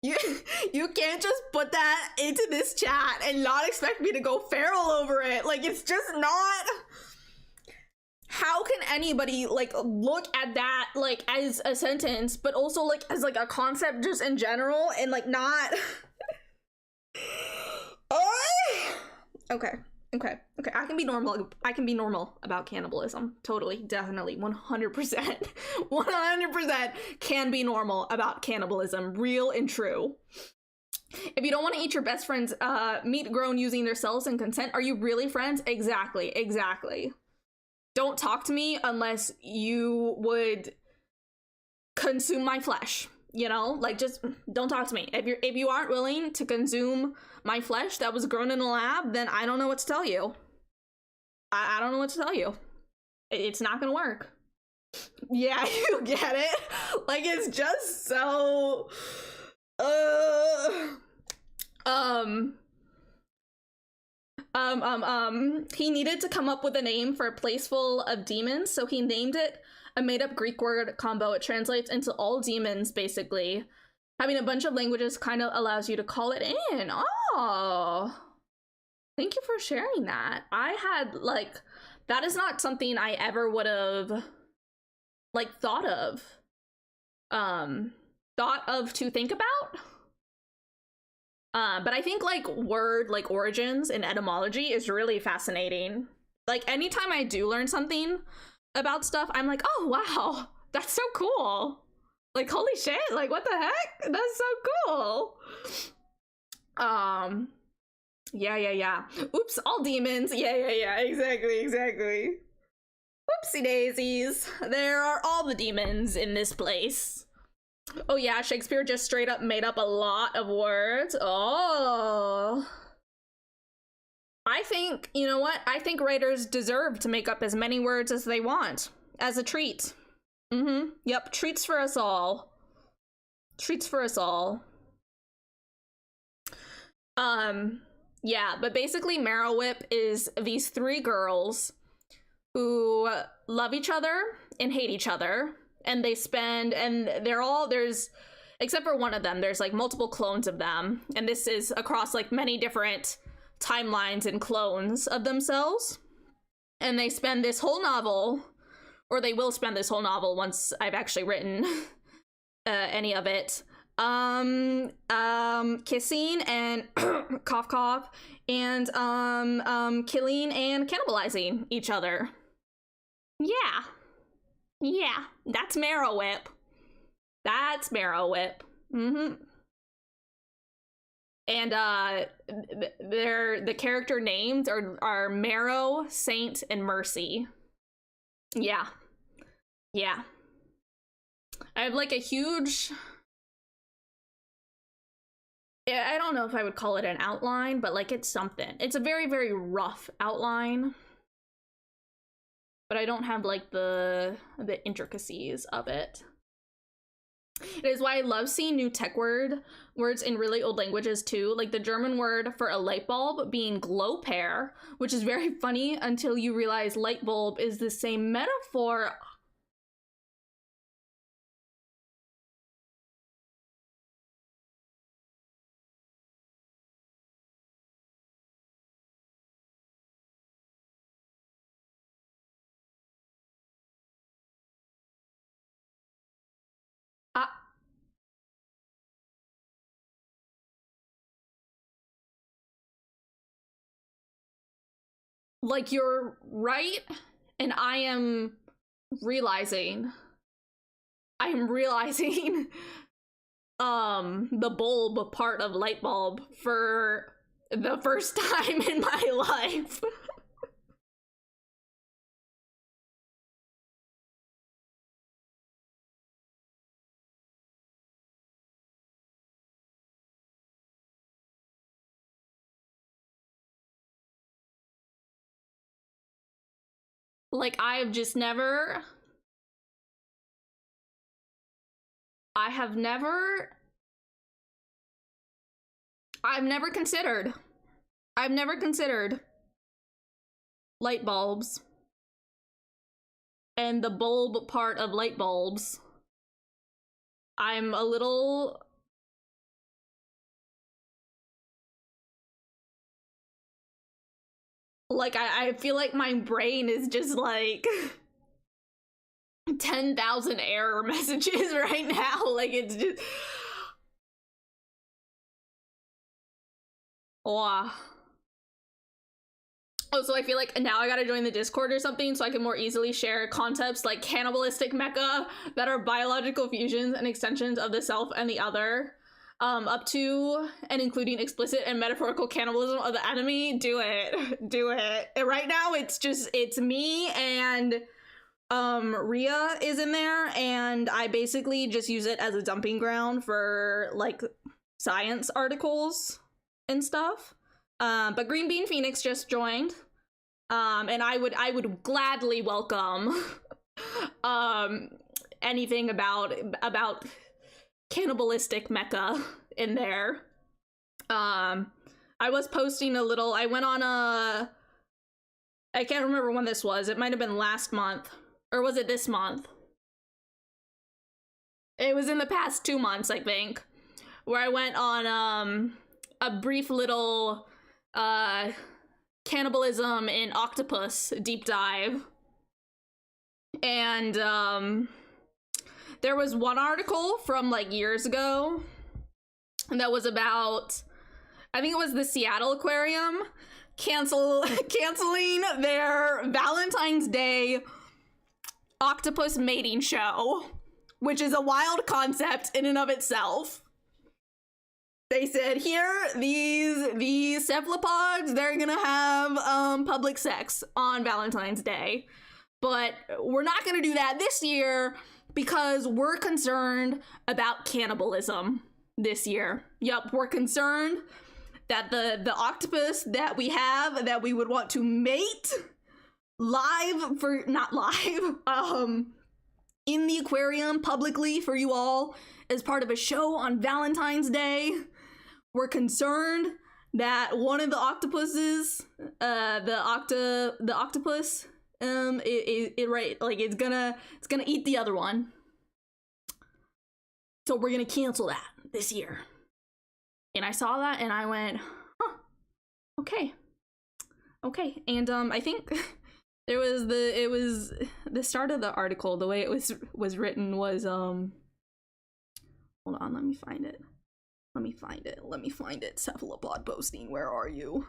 just put that into this chat and not expect me to go feral over it. Like, it's just not. How can anybody like look at that like as a sentence, but also like as like a concept just in general and like not okay. I can be normal about cannibalism. Totally, definitely, 100% can be normal about cannibalism. Real and true. If you don't want to eat your best friend's meat grown using their cells and consent, are you really friends? Exactly. Don't talk to me unless you would consume my flesh, you know? Like, just don't talk to me. If you aren't willing to consume my flesh that was grown in a lab, then I don't know what to tell you. I don't know what to tell you. It's not gonna work. Yeah, you get it? Like, it's just so... he needed to come up with a name for a place full of demons, so he named it a made-up Greek word combo. It translates into all demons, basically. Having a bunch of languages kind of allows you to call it in. Oh, thank you for sharing that. I had, like, that is not something I ever would have, like, thought of to think about. But I think like word like origins and etymology is really fascinating. Like anytime I do learn something about stuff, I'm like, oh wow, that's so cool. Like holy shit, like what the heck? That's so cool. Yeah. Oops, all demons. Yeah, exactly. Whoopsie daisies. There are all the demons in this place. Oh yeah, Shakespeare just straight up made up a lot of words. Oh. I think, you know what? I think writers deserve to make up as many words as they want. As a treat. Yep, treats for us all. Yeah, but basically Marrow Whip is these 3 girls who love each other and hate each other. And they spend, and they're all, there's, except for one of them, there's like multiple clones of them. And this is across like many different timelines and clones of themselves. And they spend this whole novel, or they will spend this whole novel once I've actually written any of it, kissing and cough cough and killing and cannibalizing each other. Yeah, that's Marrow Whip. That's Marrow Whip. And the character names are Marrow, Saint, and Mercy. Yeah. I have like a huge, I don't know if I would call it an outline, but like it's something. It's a very, very rough outline. But I don't have like the intricacies of it. It is why I love seeing new tech words in really old languages too, like the German word for a light bulb being glow pair, which is very funny until you realize light bulb is the same metaphor. Like, you're right, and I am realizing the bulb part of light bulb for the first time in my life. Like, I've never considered light bulbs and the bulb part of light bulbs. I'm a little like, I feel like my brain is just like 10,000 error messages right now. Like, it's just, wow. Oh, so I feel like now I gotta join the Discord or something so I can more easily share concepts like cannibalistic mecha that are biological fusions and extensions of the self and the other, up to and including explicit and metaphorical cannibalism of the enemy. Do it. And right now it's me and Rhea is in there, and I basically just use it as a dumping ground for like science articles and stuff. But Green Bean Phoenix just joined, and I would gladly welcome anything about cannibalistic mecha in there. I was posting a little, I went on I can't remember when this was, it might have been last month, or was it this month? It was in the past 2 months, I think, where I went on a brief little cannibalism in octopus deep dive. And there was one article from like years ago that was about, I think it was the Seattle Aquarium canceling their Valentine's Day octopus mating show, which is a wild concept in and of itself. They said, here, these cephalopods, they're gonna have public sex on Valentine's Day. But we're not gonna do that this year because we're concerned about cannibalism this year. Yup, we're concerned that the octopus that we have, that we would want to mate not live, in the aquarium publicly for you all as part of a show on Valentine's Day. We're concerned that one of the octopuses, the octopus, it's gonna eat the other one. So we're gonna cancel that this year. And I saw that and I went, huh, okay. And I think it was the start of the article, the way it was written was hold on, let me find it. Cephalopod posting, where are you?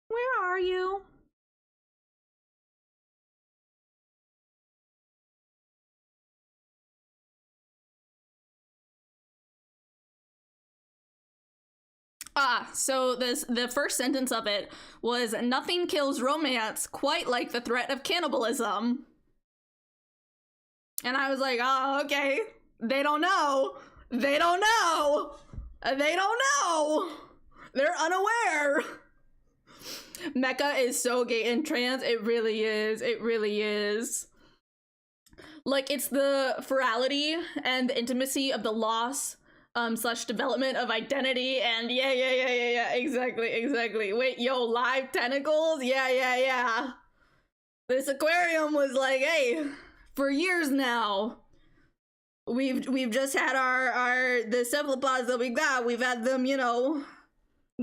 Where are you? So the first sentence of it was, nothing kills romance quite like the threat of cannibalism. And I was like, oh, okay. They don't know. They don't know. They don't know. They're unaware. Mecha is so gay and trans. It really is. It really is. Like, it's the virality and the intimacy of the loss slash development of identity, and yeah, exactly. Wait, yo, live tentacles? Yeah. This aquarium was like, hey, for years now, we've just had the cephalopods that we got, we've had them, you know,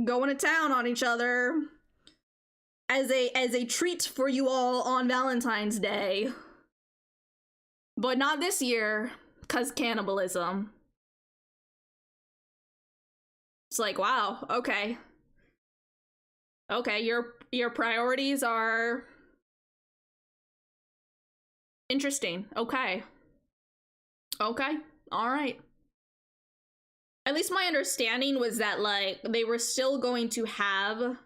going to town on each other as a treat for you all on Valentine's Day. But not this year, 'cause cannibalism. It's like, wow, okay. Okay, your priorities are interesting. Okay. Okay, alright. At least my understanding was that, like, they were still going to have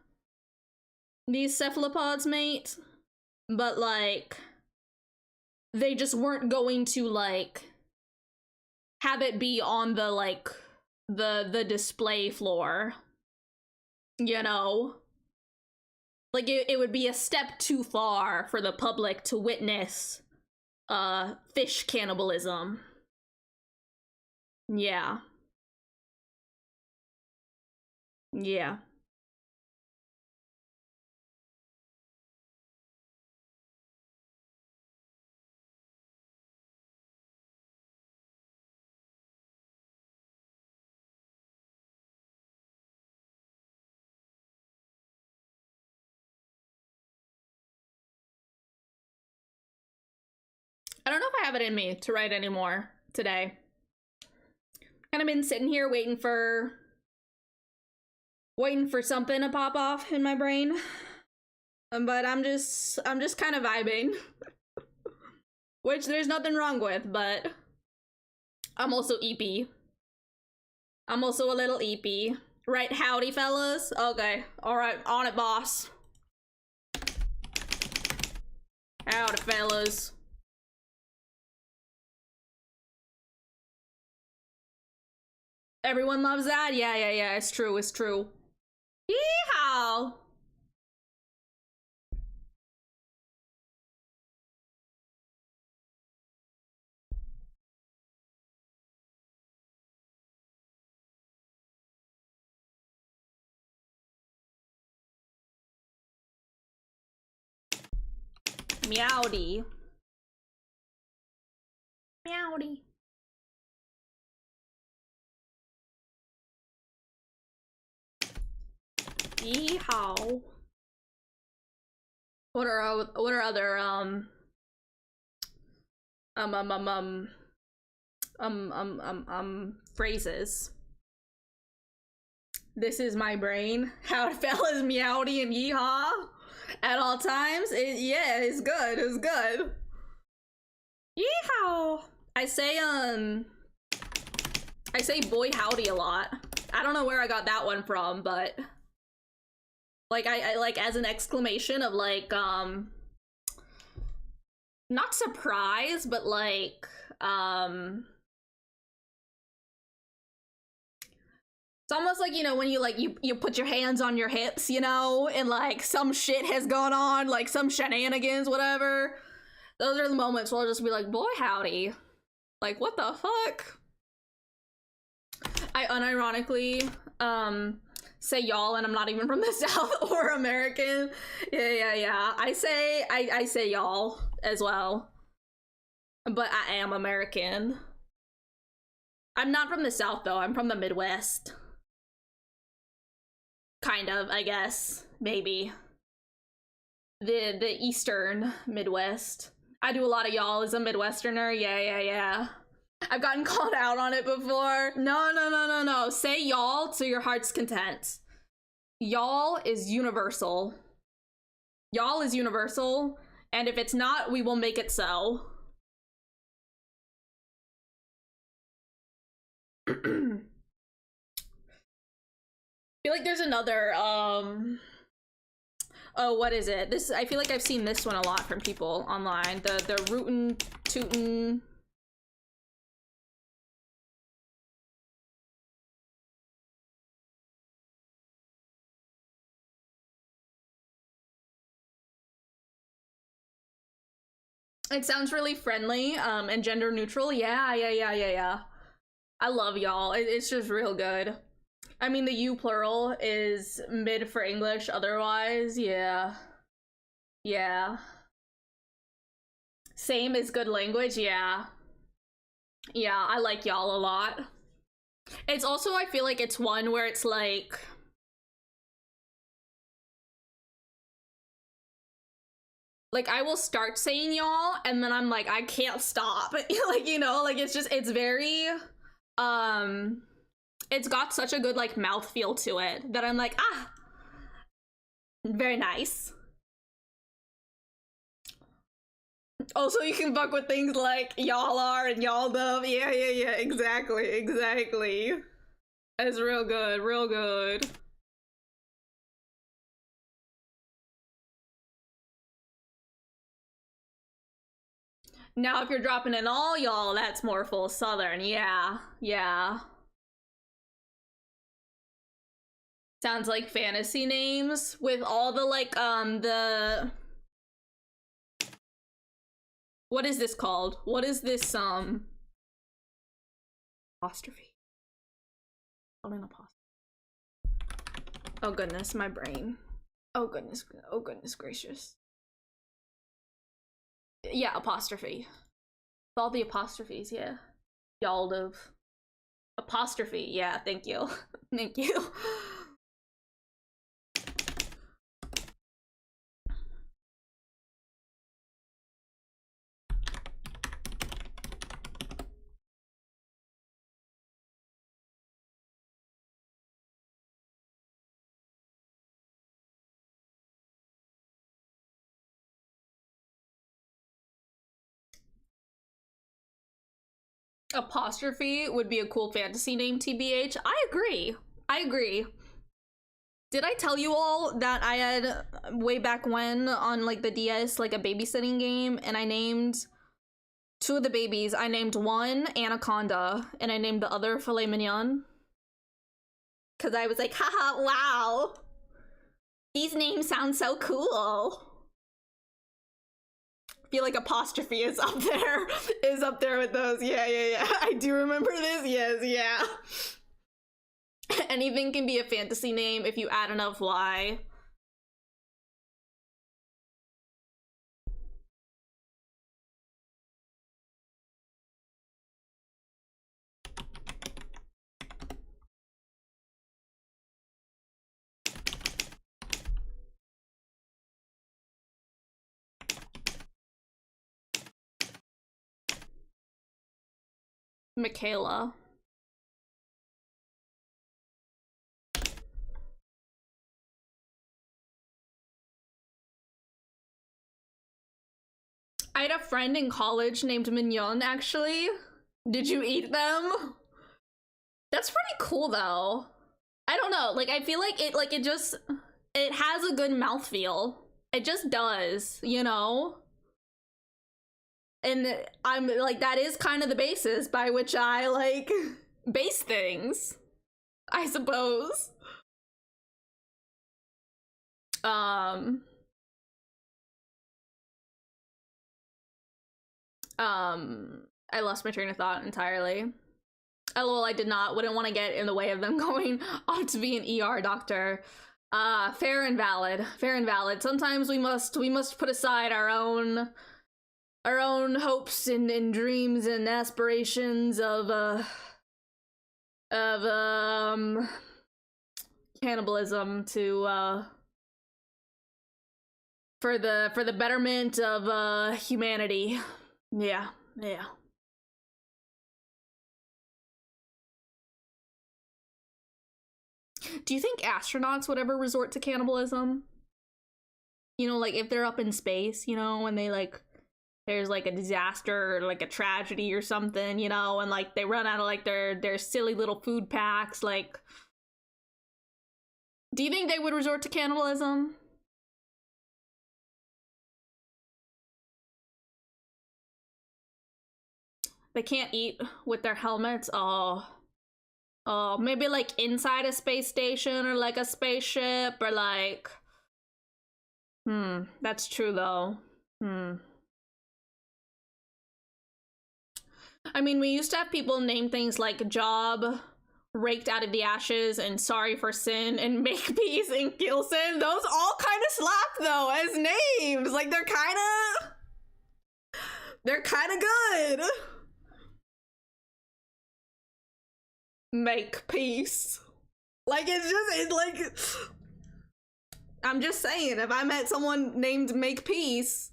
these cephalopods mate, but, like, they just weren't going to, like, have it be on the, like, the display floor, you know? Like, it would be a step too far for the public to witness fish cannibalism. Yeah. I don't know if I have it in me to write anymore today. Kind of been sitting here waiting for something to pop off in my brain. But I'm just kind of vibing. Which there's nothing wrong with, but I'm also EP. I'm also a little EP. Right, howdy fellas? Okay, alright, on it, boss. Howdy fellas. Everyone loves that? Yeah, it's true. Yeehaw! Meowdy. Yeehaw. What are other phrases? This is my brain. How it fellas, meowdy and yeehaw at all times. It's good. It's good. Yeehaw. I say boy howdy a lot. I don't know where I got that one from, but like I like as an exclamation of like not surprise, but like it's almost like, you know, when you like you put your hands on your hips, you know, and like some shit has gone on, like some shenanigans, whatever. Those are the moments where I'll just be like, boy howdy. Like, what the fuck? I unironically say y'all, and I'm not even from the South or American. Yeah. I say y'all as well. But I am American. I'm not from the South though, I'm from the Midwest. Kind of, I guess. Maybe. the Eastern Midwest. I do a lot of y'all as a Midwesterner. Yeah. I've gotten called out on it before. No. Say y'all to your heart's content. Y'all is universal. Y'all is universal, and if it's not, we will make it so. I feel like there's another, oh, what is it? This, I feel like I've seen this one a lot from people online. The rootin' tootin'. It sounds really friendly, and gender neutral. Yeah. I love y'all. It's just real good. I mean, the you plural is mid for English, otherwise, yeah. Same is good language, yeah. I like y'all a lot. It's also, I feel like it's one where it's like, I will start saying y'all, and then I'm like, I can't stop. Like, you know, like, it's just, it's very, it's got such a good, like, mouthfeel to it that I'm like, ah, very nice. Also, you can fuck with things like y'all are and y'all dove. Yeah, exactly. It's real good. Now, if you're dropping in all y'all, that's more full Southern. Yeah. Sounds like fantasy names with all the, like, the... What is this called? What is this, apostrophe? Called an apostrophe. Oh goodness, my brain. Oh goodness gracious. Yeah, apostrophe. All the apostrophes, yeah. Y'all of apostrophe, yeah, thank you. Thank you. Apostrophe would be a cool fantasy name, TBH. I agree. Did I tell you all that I had, way back when, on, like, the DS, like, a babysitting game, and I named two of the babies. I named one Anaconda, and I named the other Filet Mignon. Because I was like, haha, wow. These names sound so cool. Feel like apostrophe is up there with those. Yeah. I do remember this. Yes, yeah. Anything can be a fantasy name if you add enough Y. Michaela. I had a friend in college named Mignon, actually. Did you eat them? That's pretty cool, though. I don't know, like, I feel like it just, it has a good mouthfeel. It just does, you know? And I'm like, that is kind of the basis by which I, like, base things, I suppose. I lost my train of thought entirely. LOL, I did not. Wouldn't want to get in the way of them going off to be an ER doctor. Fair and valid. Sometimes we must put aside our own hopes and dreams and aspirations of cannibalism to for the betterment of humanity. Yeah, yeah. Do you think astronauts would ever resort to cannibalism? You know, like if they're up in space, you know, when they like there's like a disaster or like a tragedy or something, you know, and like they run out of like their silly little food packs, like do you think they would resort to cannibalism? They can't eat with their helmets? Oh, maybe like inside a space station or like a spaceship or like that's true though. I mean, we used to have people name things like Job, Raked Out of the Ashes, and Sorry for Sin, and Make Peace and Kill Sin. Those all kind of slap though as names. Like they're kind of good. Make peace. Like it's like I'm just saying, if I met someone named Make Peace,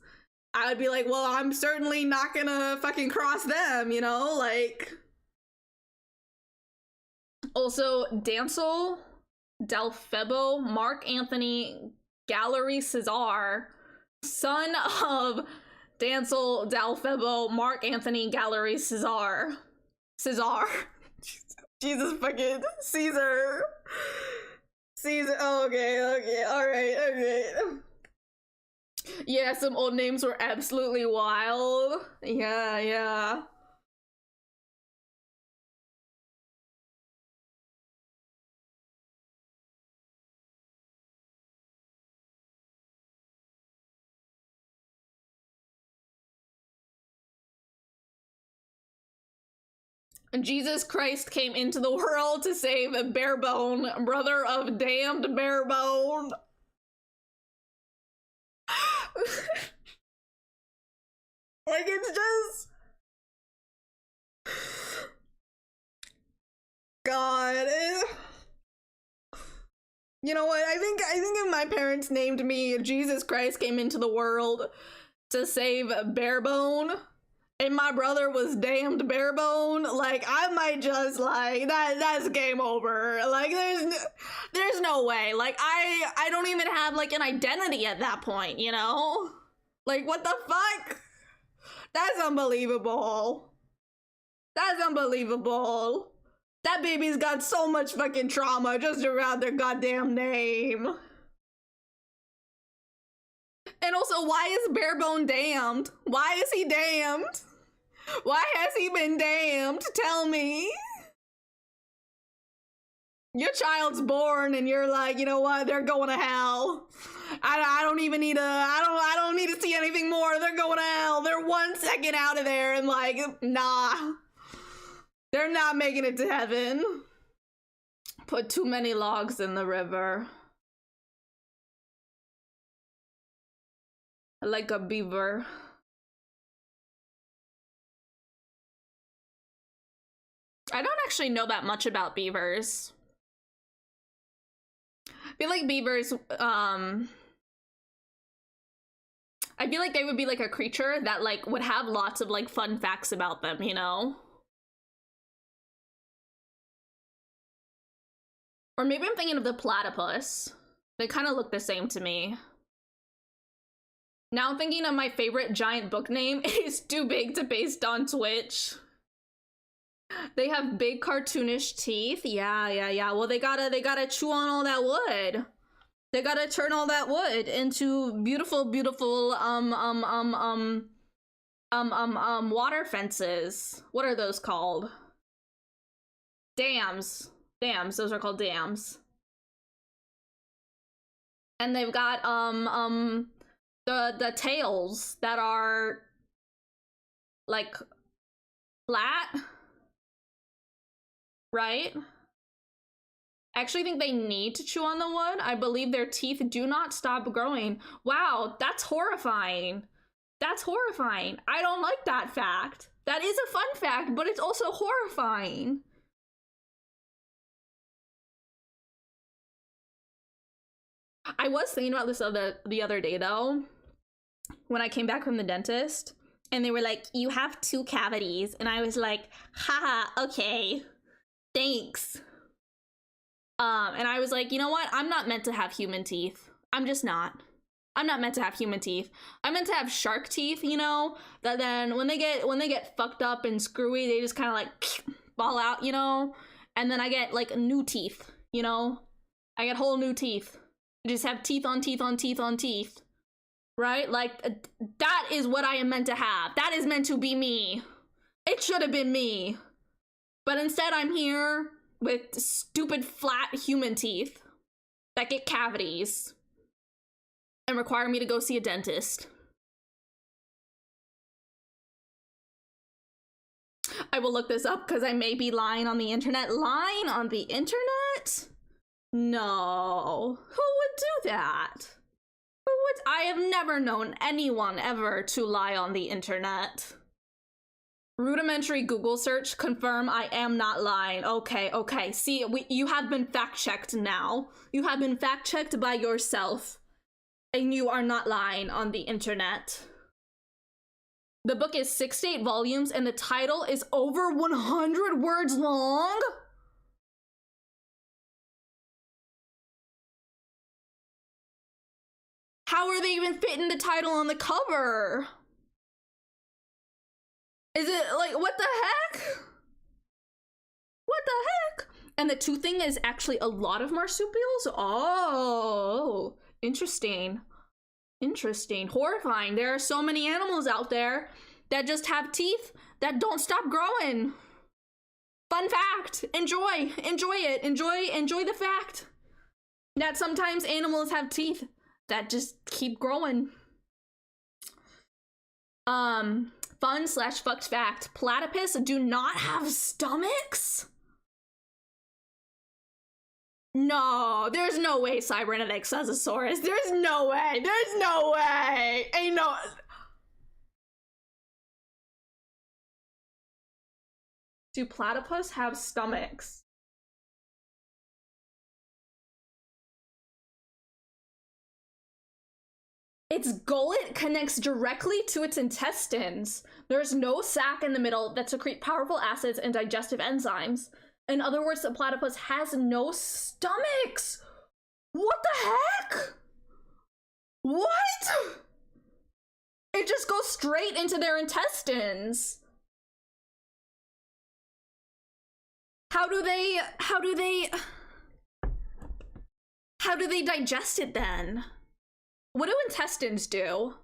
I would be like, well, I'm certainly not gonna fucking cross them, you know? Like also Dancel, Delfebo, Mark Anthony, Gallery Cesar, son of Dancel, Delfebo, Mark Anthony, Gallery Cesar. Jesus fucking Caesar. Oh, okay, alright, okay. Yeah, some old names were absolutely wild. Yeah. Jesus Christ came into the world to save Barebone, brother of damned Barebone. Like it's just God. You know what? I think if my parents named me Jesus Christ came into the world to save Barebone and my brother was damned Barebone, like I might just like that's game over. Like there's no way. Like I don't even have like an identity at that point, you know? Like what the fuck? That's unbelievable. That baby's got so much fucking trauma just around their goddamn name. And also, why is Barebone damned? Why is he damned? Why has he been damned? Tell me. Your child's born and you're like, you know what? They're going to hell. I don't even need I don't need to see anything more. They're going to hell. They're 1 second out of there and like, nah. They're not making it to heaven. Put too many logs in the river. Like a beaver. I don't actually know that much about beavers. I feel like beavers, I feel like they would be like a creature that like would have lots of like fun facts about them, you know? Or maybe I'm thinking of the platypus. They kind of look the same to me. Now I'm thinking of my favorite giant book name is Too Big to Paste on Twitch. They have big cartoonish teeth. Yeah. Well, they gotta chew on all that wood. They gotta turn all that wood into beautiful water fences. What are those called? Dams. Those are called dams. And they've got the tails that are like flat, right? I actually think they need to chew on the wood. I believe their teeth do not stop growing. Wow, that's horrifying. That's horrifying. I don't like that fact. That is a fun fact, but it's also horrifying. I was thinking about this the other day though. when I came back from the dentist, and they were like, you have 2 cavities. And I was like, haha, okay, thanks. And I was like, you know what? I'm not meant to have human teeth. I'm just not. I'm not meant to have human teeth. I'm meant to have shark teeth, you know, that then when they get fucked up and screwy, they just kind of like fall out, you know? And then I get like new teeth, you know? I get whole new teeth. I just have teeth on teeth on teeth on teeth. Right? Like, that is what I am meant to have. That is meant to be me. It should have been me. But instead I'm here with stupid flat human teeth that get cavities and require me to go see a dentist. I will look this up because I may be lying on the internet. Lying on the internet? No. Who would do that? Who would? I have never known anyone ever to lie on the internet. Rudimentary Google search, confirm I am not lying. Okay, okay. See, you have been fact-checked now. You have been fact-checked by yourself. And you are not lying on the internet. The book is 6 to 8 volumes, and the title is over 100 words long? How are they even fitting the title on the cover? Is it like, what the heck? What the heck? And the 2 thing is actually a lot of marsupials? Oh, interesting. Interesting. Horrifying. There are so many animals out there that just have teeth that don't stop growing. Fun fact. Enjoy. Enjoy it. Enjoy the fact that sometimes animals have teeth that just keep growing. Fun/fucked fact. Platypus do not have stomachs? No, there's no way cybernetic Susasaurus. There's no way. There's no way. Ain't no. Do platypus have stomachs? Its gullet connects directly to its intestines. There's no sac in the middle that secrete powerful acids and digestive enzymes. In other words, the platypus has no stomachs. What the heck? What? It just goes straight into their intestines. How do they digest it then? What do intestines do?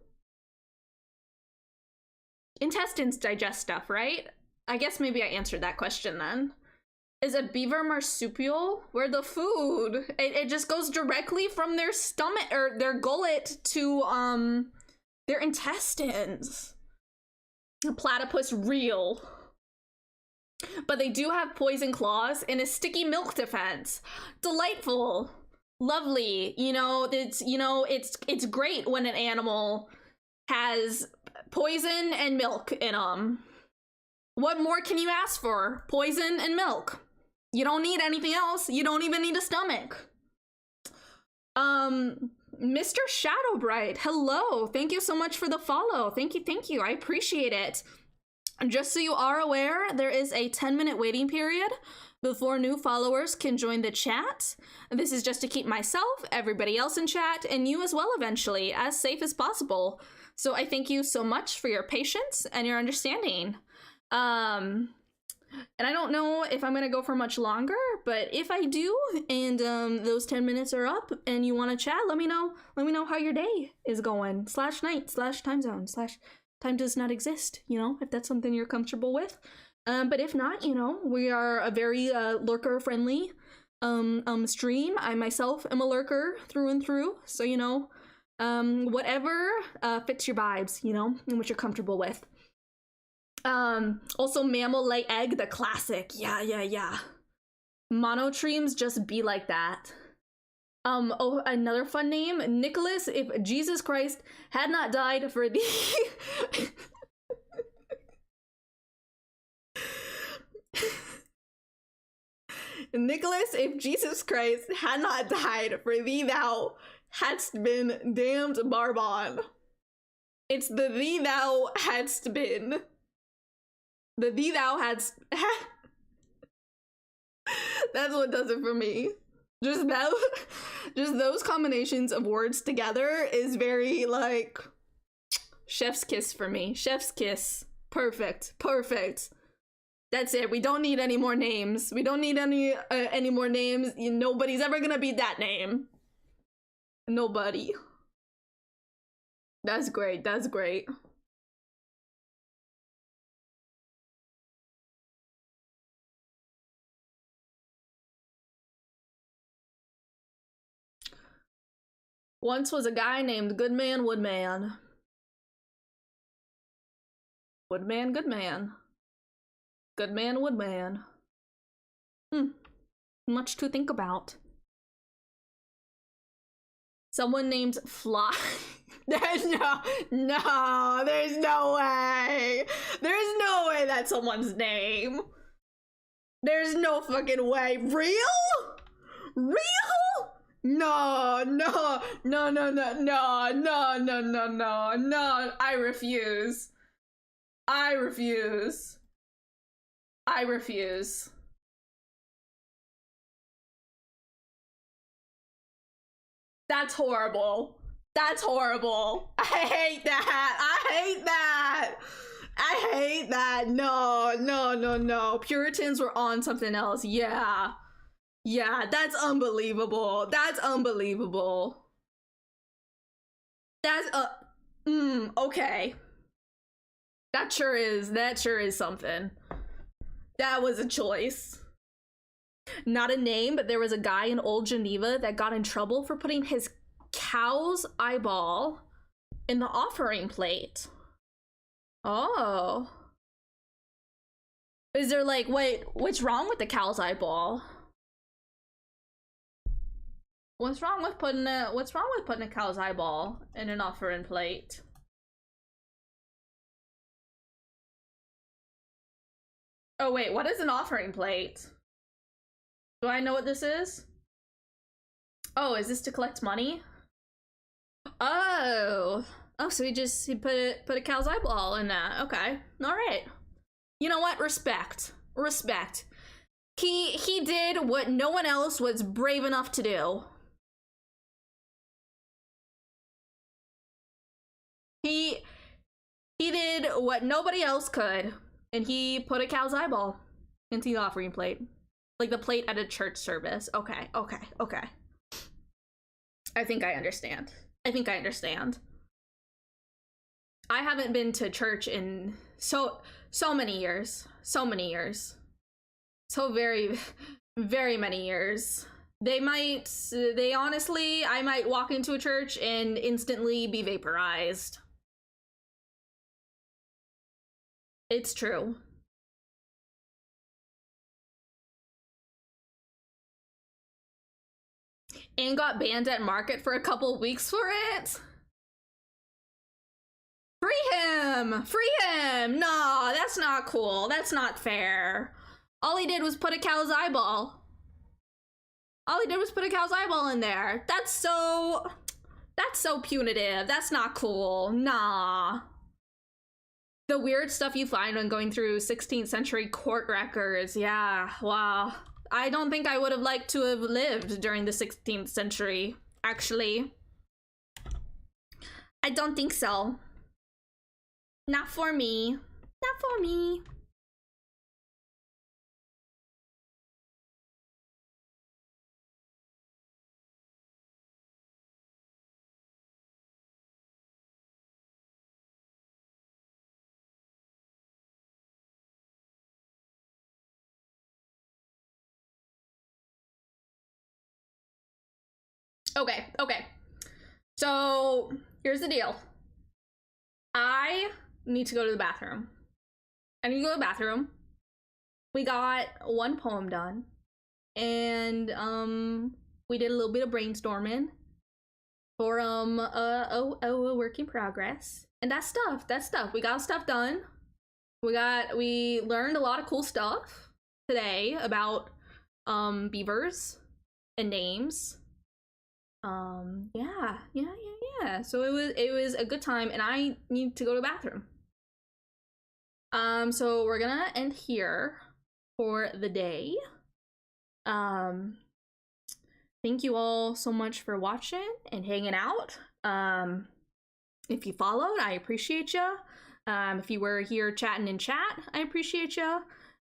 Intestines digest stuff, right? I guess maybe I answered that question then. Is a beaver marsupial? Where the food? It just goes directly from their stomach or their gullet to their intestines. Platypus real. But they do have poison claws and a sticky milk defense. Delightful. Lovely. It's great when an animal has poison and milk in them. What more can you ask for? Poison and milk. You don't need anything else. You don't even need a stomach. Mr. Shadowbright, hello. Thank you so much for the follow. Thank you. I appreciate it. Just so you are aware, there is a 10-minute waiting period before new followers can join the chat. This is just to keep myself, everybody else in chat, and you as well eventually as safe as possible. So I thank you so much for your patience and your understanding. And I don't know if I'm gonna go for much longer, but if I do, and those 10 minutes are up and you want to chat, let me know how your day is going, /night, /time zone, /time does not exist, if that's something you're comfortable with. But if not, we are a very lurker friendly stream. I myself am a lurker through and through, so whatever fits your vibes, and what you're comfortable with. Also mammal lay egg, the classic. Yeah. Monotremes just be like that. Oh, another fun name, Nicholas, if Jesus Christ had not died for the Nicholas, if Jesus Christ had not died for thee, thou hadst been damned Barbon. It's the thee thou hadst been. The thee thou hadst. That's what does it for me. Just those combinations of words together is very like chef's kiss for me. Chef's kiss. Perfect. Perfect. That's it. We don't need any more names. We don't need any more names. Nobody's ever gonna beat that name. Nobody. That's great. That's great. Once was a guy named Goodman Woodman. Woodman Goodman. Goodman Woodman. Much to think about. Someone named Fly. There's no way. There's no way that's someone's name. There's no fucking way. Real? Real? No. I refuse. I refuse. I refuse. That's horrible. That's horrible. I hate that. I hate that. I hate that. No. Puritans were on something else. Yeah. Yeah, that's unbelievable. That's unbelievable. That's okay. That sure is something. That was a choice. Not a name, but there was a guy in Old Geneva that got in trouble for putting his cow's eyeball in the offering plate. Oh. Is there like, wait, what's wrong with the cow's eyeball? What's wrong with putting a cow's eyeball in an offering plate? Oh wait, what is an offering plate? Do I know what this is? Oh, is this to collect money? Oh, so he put a cow's eyeball in that. Okay, all right. You know what? Respect. He did what no one else was brave enough to do. He did what nobody else could, and he put a cow's eyeball into the offering plate. Like the plate at a church service. Okay. I think I understand. I haven't been to church in so many years. So very, very many years. I might walk into a church and instantly be vaporized. It's true. And got banned at market for a couple weeks for it. Free him. No, that's not cool. That's not fair. All he did was put a cow's eyeball. In there. That's so punitive. That's not cool. Nah. The weird stuff you find when going through 16th century court records. Yeah, wow. I don't think I would have liked to have lived during the 16th century, actually. I don't think so. Not for me. Okay. So, here's the deal. I need to go to the bathroom. We got one poem done. And, we did a little bit of brainstorming for, a work in progress. And that's stuff. We got stuff done. We learned a lot of cool stuff today about, beavers and names. Yeah. yeah, so it was a good time, and I need to go to the bathroom. So we're gonna end here for the day. Thank you all so much for watching and hanging out. If you followed, I appreciate you. If you were here chatting in chat, I appreciate you.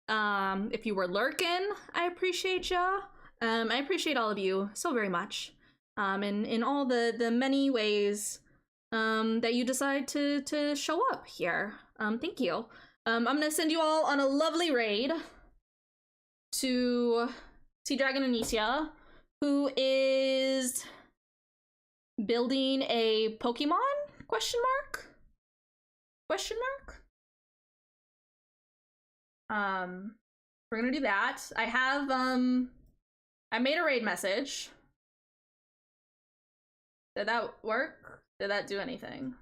If you were lurking, I appreciate you. I appreciate all of you so very much. And in all the many ways that you decide to show up here. Thank you. I'm gonna send you all on a lovely raid to Sea Dragon Anicia, who is building a Pokemon? Question mark? We're gonna do that. I have I made a raid message. Did that work? Did that do anything?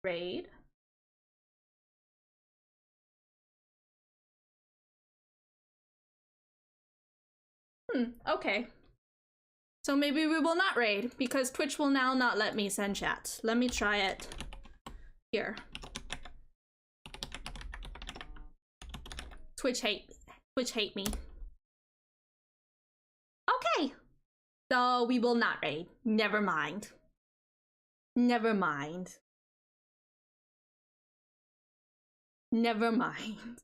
Raid. Okay. So maybe we will not raid, because Twitch will now not let me send chats. Let me try it. Here. Twitch hate me. Okay. So we will not raid. Never mind. Never mind. Never mind.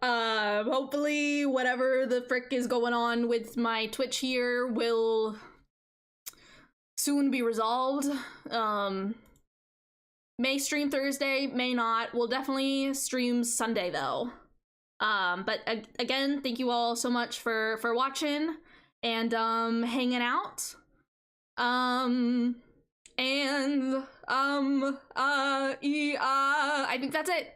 Hopefully whatever the frick is going on with my Twitch here will soon be resolved. May stream Thursday, may not. We'll definitely stream Sunday though. But again, thank you all so much for watching and hanging out. I think that's it.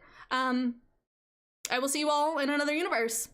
I will see you all in another universe.